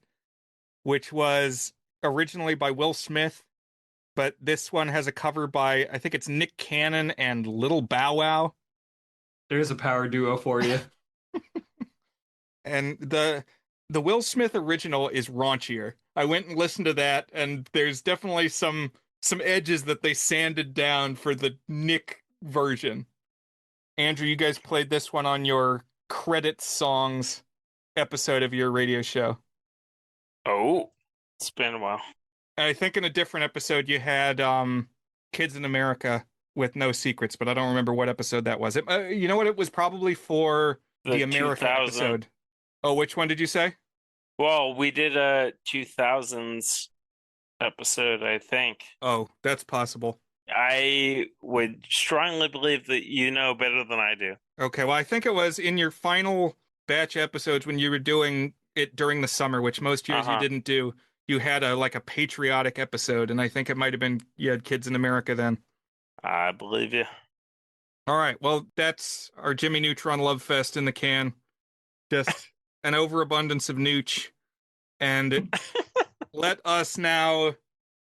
which was originally by Will Smith, but this one has a cover by, I think it's Nick Cannon and Little Bow Wow. There's a power duo for you. And the Will Smith original is raunchier. I went and listened to that, and there's definitely some edges that they sanded down for the Nick version. Andrew, you guys played this one on your credit songs episode of your radio show. Oh, it's been a while. And I think in a different episode you had Kids in America with No Secrets, but I don't remember what episode that was. You know what? It was probably for the America 2000. episode. Oh, which one did you say? Well, we did a 2000s episode, I think. Oh, that's possible. I would strongly believe that you know better than I do. Okay, well, I think it was in your final batch episodes when you were doing it during the summer, which most years you didn't do. You had a patriotic episode, and I think it might have been you had Kids in America then. I believe you. All right, well, that's our Jimmy Neutron love fest in the can. Just an overabundance of Nooch. And let us now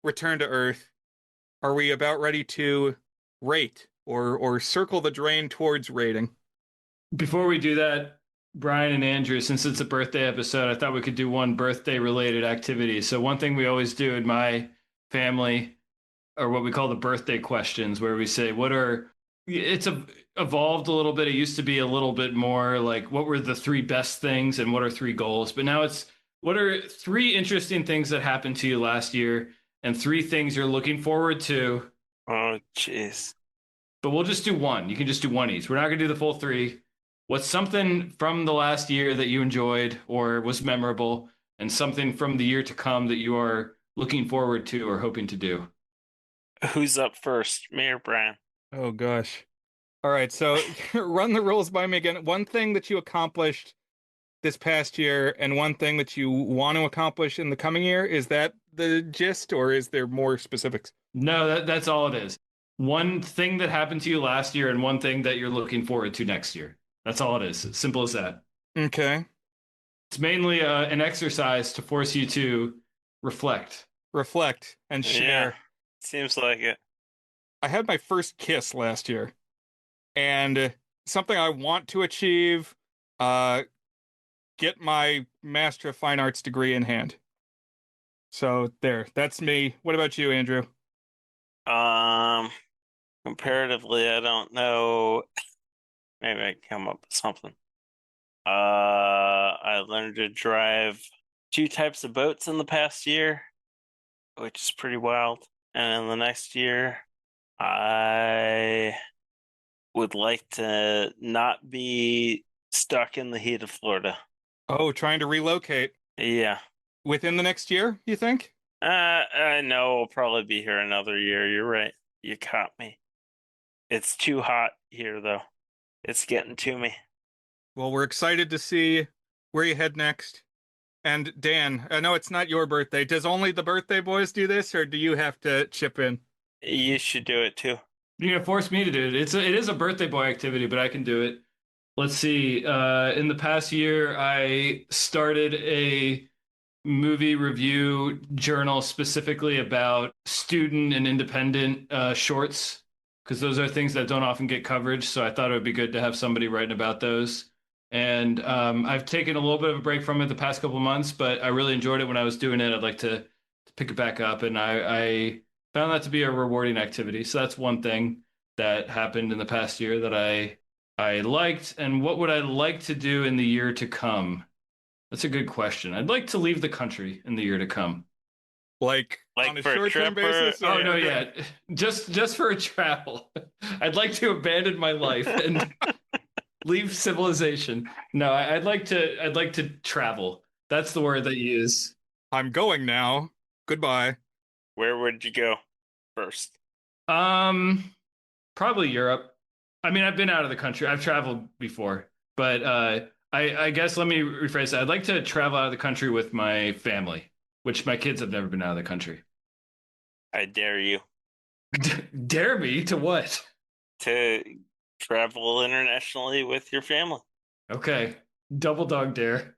return to Earth. Are we about ready to rate or circle the drain towards rating? Before we do that, Brian and Andrew, since it's a birthday episode, I thought we could do one birthday related activity. So one thing we always do in my family are what we call the birthday questions, where we say, evolved a little bit. It used to be a little bit more like, what were the three best things and what are three goals? But now it's, what are three interesting things that happened to you last year and three things you're looking forward to? Oh, jeez. But we'll just do one. You can just do one each. We're not going to do the full three. What's something from the last year that you enjoyed or was memorable, and something from the year to come that you are looking forward to or hoping to do? Who's up first, me or Brian? Oh, gosh. All right, so run the rules by me again. One thing that you accomplished this past year and one thing that you want to accomplish in the coming year. Is that the gist, or is there more specifics? No, that's all it is. One thing that happened to you last year and one thing that you're looking forward to next year. That's all it is. It's simple as that. Okay. It's mainly an exercise to force you to reflect. Reflect and share. Yeah, seems like it. I had my first kiss last year, and something I want to achieve, get my Master of Fine Arts degree in hand. So there, that's me. What about you, Andrew? Comparatively, I don't know. Maybe I can come up with something. I learned to drive two types of boats in the past year, which is pretty wild. And in the next year, I would like to not be stuck in the heat of Florida. Oh, trying to relocate Yeah. within the next year, you think? I know I'll probably be here another year. You're right. You caught me. It's too hot here, though. It's getting to me. Well, we're excited to see where you head next. And Dan, I know it's not your birthday. Does only the birthday boys do this, or do you have to chip in? You should do it too. You're gonna force me to do it. It is a birthday boy activity, but I can do it. Let's see. In the past year, I started a movie review journal specifically about student and independent shorts, because those are things that don't often get coverage. So I thought it would be good to have somebody writing about those. And I've taken a little bit of a break from it the past couple of months, but I really enjoyed it when I was doing it. I'd like to pick it back up, and I found that to be a rewarding activity. So that's one thing that happened in the past year that I liked. And what would I like to do in the year to come? That's a good question. I'd like to leave the country in the year to come. Like on a for a short-term trip or- basis? Oh no, yeah, just for a travel. I'd like to abandon my life and leave civilization. No, I'd like to travel. That's the word that you use. I'm going now. Goodbye. Where would you go first? Probably Europe. I mean, I've been out of the country. I've traveled before, but I guess let me rephrase that. I'd like to travel out of the country with my family. which my kids have never been out of the country. I dare you Dare me to what? to travel internationally with your family. Okay, double dog dare.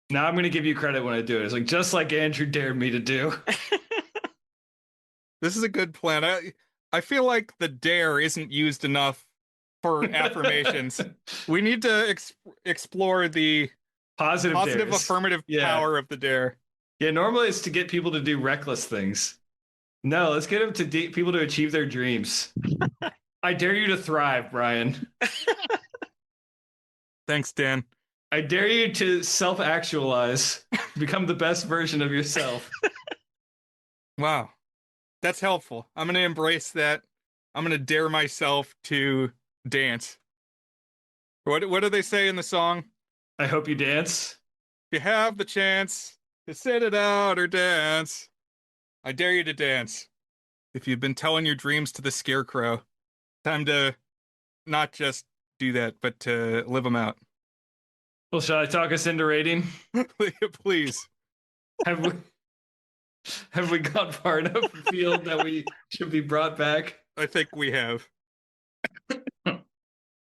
Now I'm going to give you credit when I do it. It's like just like Andrew dared me to do. This is a good plan. I feel like the dare isn't used enough for affirmations. We need to explore the Positive dares. affirmative Yeah. power of the dare. Yeah, normally it's to get people to do reckless things. No, let's get them to people to achieve their dreams. I dare you to thrive, Brian. Thanks, Dan. I dare you to self-actualize, become the best version of yourself. Wow. That's helpful. I'm going to embrace that. I'm going to dare myself to dance. What do they say in the song? I hope you dance. If you have the chance to sit it out or dance, I dare you to dance. If you've been telling your dreams to the scarecrow, time to not just do that, but to live them out. Well, shall I talk us into rating? Please. Have we gone far enough afield that we should be brought back? I think we have.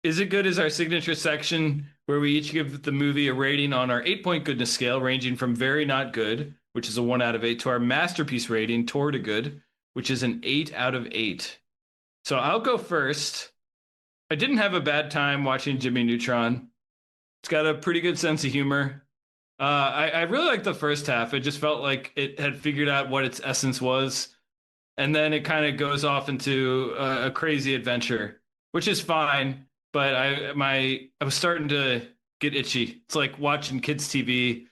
Is It Good is our signature section where we each give the movie a rating on our 8-point goodness scale, ranging from very not good, which is a 1 out of 8, to our masterpiece rating, toward a good, which is an 8 out of 8. So I'll go first. I didn't have a bad time watching Jimmy Neutron. It's got a pretty good sense of humor. I really liked the first half. It just felt like it had figured out what its essence was. And then it kind of goes off into a crazy adventure, which is fine. But I was starting to get itchy. It's like watching kids' TV.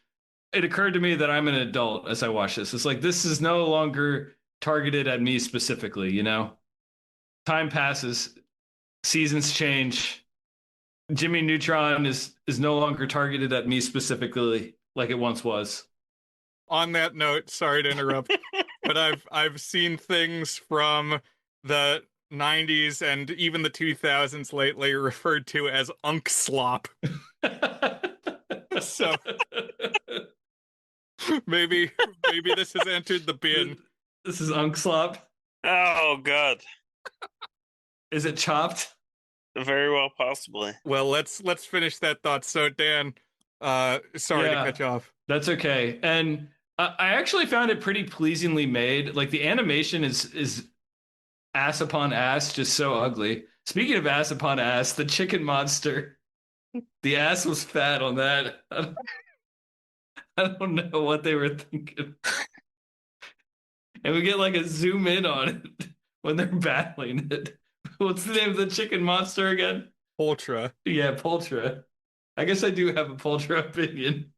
It occurred to me that I'm an adult as I watch this. It's like this is no longer targeted at me specifically, you know? Time passes, seasons change. Jimmy Neutron is no longer targeted at me specifically like it once was. On that note, sorry to interrupt, but I've seen things from the 90s and even the 2000s lately referred to as unk slop. So maybe this has entered the bin. This is unk slop. Oh God, Is it chopped? very well, possibly. Well, let's finish that thought. So Dan, sorry to cut you off. That's okay. And I actually found it pretty pleasingly made. Like the animation is ass upon ass, just so ugly. Speaking of ass upon ass, the chicken monster, the ass was fat on that. I don't know what they were thinking. And we get like a zoom in on it when they're battling it. What's the name of the chicken monster again? Ultra. Yeah, Poltra. I guess I do have a Poltra opinion.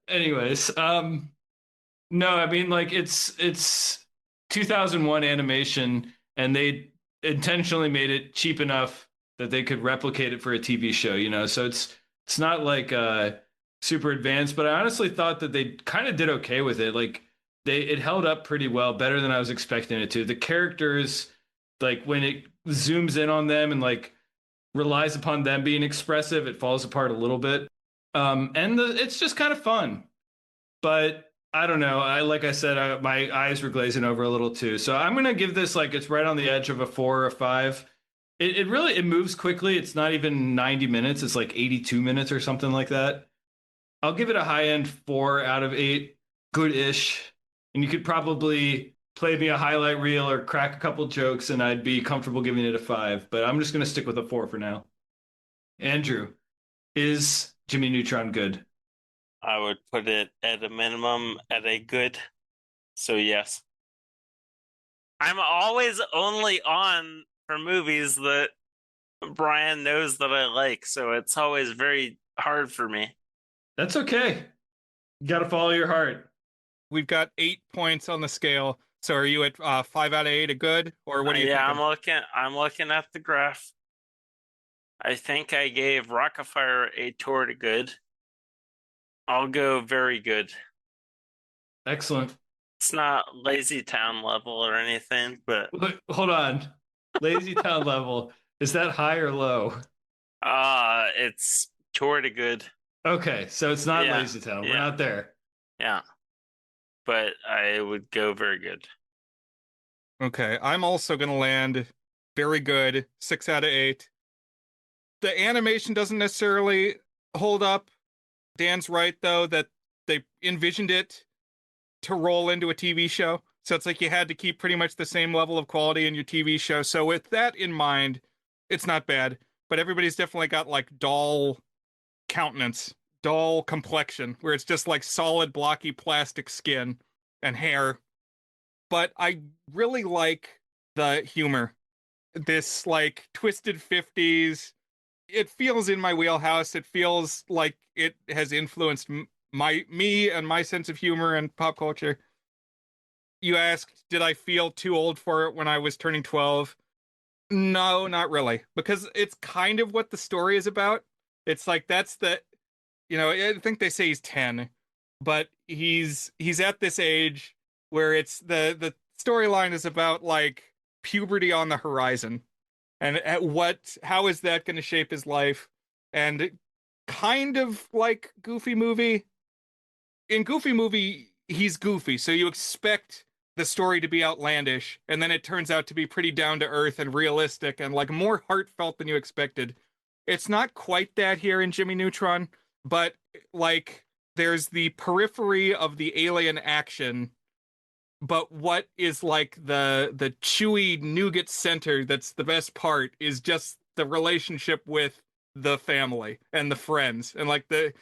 Anyways, no, I mean like it's 2001 animation, and they intentionally made it cheap enough that they could replicate it for a TV show, you know. So it's not like super advanced, but I honestly thought that they kind of did okay with it. Like it held up pretty well, better than I was expecting it to. The characters, like when it zooms in on them and like relies upon them being expressive, it falls apart a little bit. It's just kind of fun, but I don't know. Like I said, my eyes were glazing over a little too. So I'm gonna give this like it's right on the edge of a 4 or a 5. It really moves quickly. It's not even 90 minutes. It's like 82 minutes or something like that. I'll give it a high end 4 out of 8, good-ish. And you could probably play me a highlight reel or crack a couple jokes, and I'd be comfortable giving it a 5. But I'm just gonna stick with a 4 for now. Andrew, is Jimmy Neutron good? I would put it at a minimum at a good. So yes. I'm always only on for movies that Brian knows that I like, so it's always very hard for me. That's okay. You got to follow your heart. We've got 8 points on the scale. So are you at 5 out of 8 a good, or what are you Yeah, thinking? I'm looking at the graph. I think I gave Rockafire a toward a good. I'll go very good. Excellent. It's not Lazy Town level or anything, but Hold on. Lazy Town level. Is that high or low? It's Tour de Good. Okay, so it's not Yeah, Lazy Town. We're yeah. not there. Yeah. But I would go very good. Okay, I'm also gonna land very good, 6 out of 8. The animation doesn't necessarily hold up. Dan's right though that they envisioned it to roll into a TV show. So it's like you had to keep pretty much the same level of quality in your TV show. So with that in mind, it's not bad. But everybody's definitely got like doll countenance, doll complexion, where it's just like solid, blocky plastic skin and hair. But I really like the humor. This like twisted 50s. It feels in my wheelhouse. It feels like it has influenced me and my sense of humor and pop culture. You asked, did I feel too old for it when I was turning 12? No, not really, because it's kind of what the story is about. It's like that's the, I think they say he's 10, but he's at this age where it's the storyline is about like puberty on the horizon and how is that going to shape his life? And kind of like Goofy movie. In Goofy movie, he's goofy, so you expect the story to be outlandish, and then it turns out to be pretty down to earth and realistic and like more heartfelt than you expected. It's not quite that here in Jimmy Neutron, but like there's the periphery of the alien action, but what is like the chewy nougat center that's the best part is just the relationship with the family and the friends and like the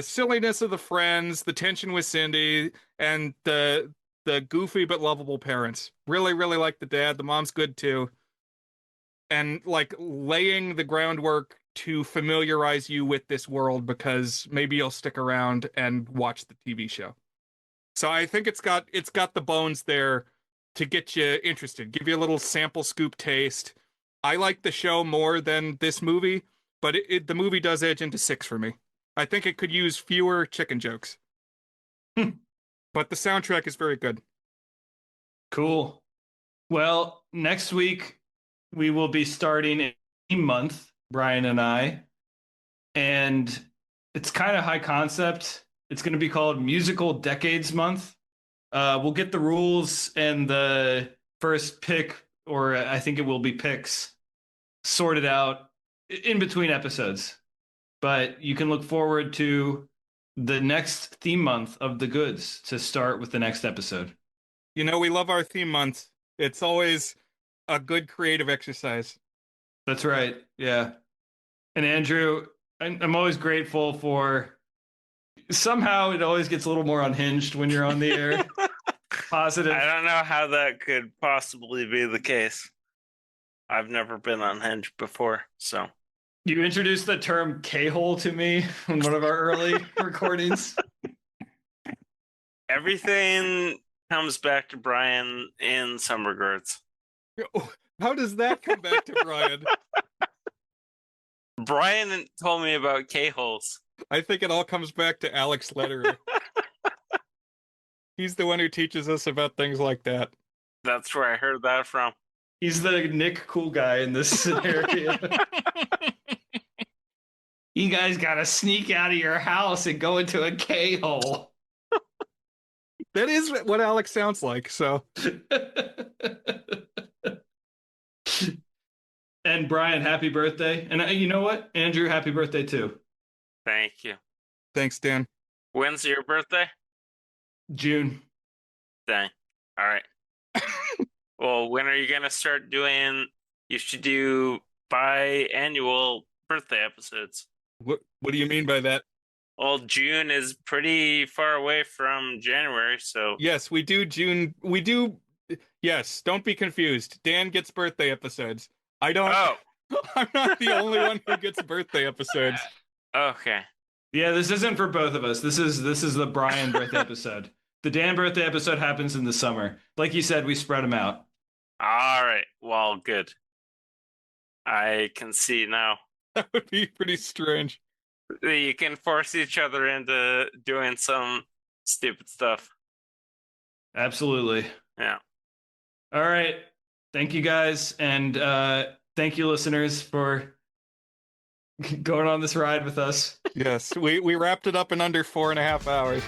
silliness of the friends, the tension with Cindy, and the goofy but lovable parents. Really, really like the dad. The mom's good too. And like laying the groundwork to familiarize you with this world because maybe you'll stick around and watch the TV show. So I think it's got the bones there to get you interested, give you a little sample scoop taste. I like the show more than this movie, but the movie does edge into 6 for me. I think it could use fewer chicken jokes, but the soundtrack is very good. Cool. Well, next week we will be starting a month, Brian and I, and it's kind of high concept. It's going to be called Musical Decades Month. We'll get the rules and the first pick, or I think it will be picks, sorted out in between episodes. But you can look forward to the next theme month of the goods to start with the next episode. We love our theme months. It's always a good creative exercise. That's right. Yeah. And Andrew, I'm always grateful for somehow it always gets a little more unhinged when you're on the air. Positive. I don't know how that could possibly be the case. I've never been unhinged before, so. You introduced the term K-hole to me in one of our early recordings. Everything comes back to Brian in some regards. How does that come back to Brian? Brian told me about K-holes. I think it all comes back to Alex Lederer. He's the one who teaches us about things like that. That's where I heard that from. He's the Nick cool guy in this scenario. You guys gotta sneak out of your house and go into a K-hole. That is what Alex sounds like, so. And Brian, happy birthday. And you know what? Andrew, happy birthday too. Thank you. Thanks, Dan. When's your birthday? June. Dang. All right. Well, when are you going to start doing, you should do biannual birthday episodes. What do you mean by that? Well, June is pretty far away from January, so. Yes, we do June. We do. Yes, don't be confused. Dan gets birthday episodes. I don't. Oh, I'm not the only one who gets birthday episodes. okay. Yeah, this isn't for both of us. This is the Brian birthday episode. The Dan birthday episode happens in the summer. Like you said, we spread them out. All right. Well, good. I can see now. That would be pretty strange. You can force each other into doing some stupid stuff. Absolutely. Yeah. All right. Thank you guys. And thank you, listeners, for going on this ride with us. Yes, we wrapped it up in under 4.5 hours.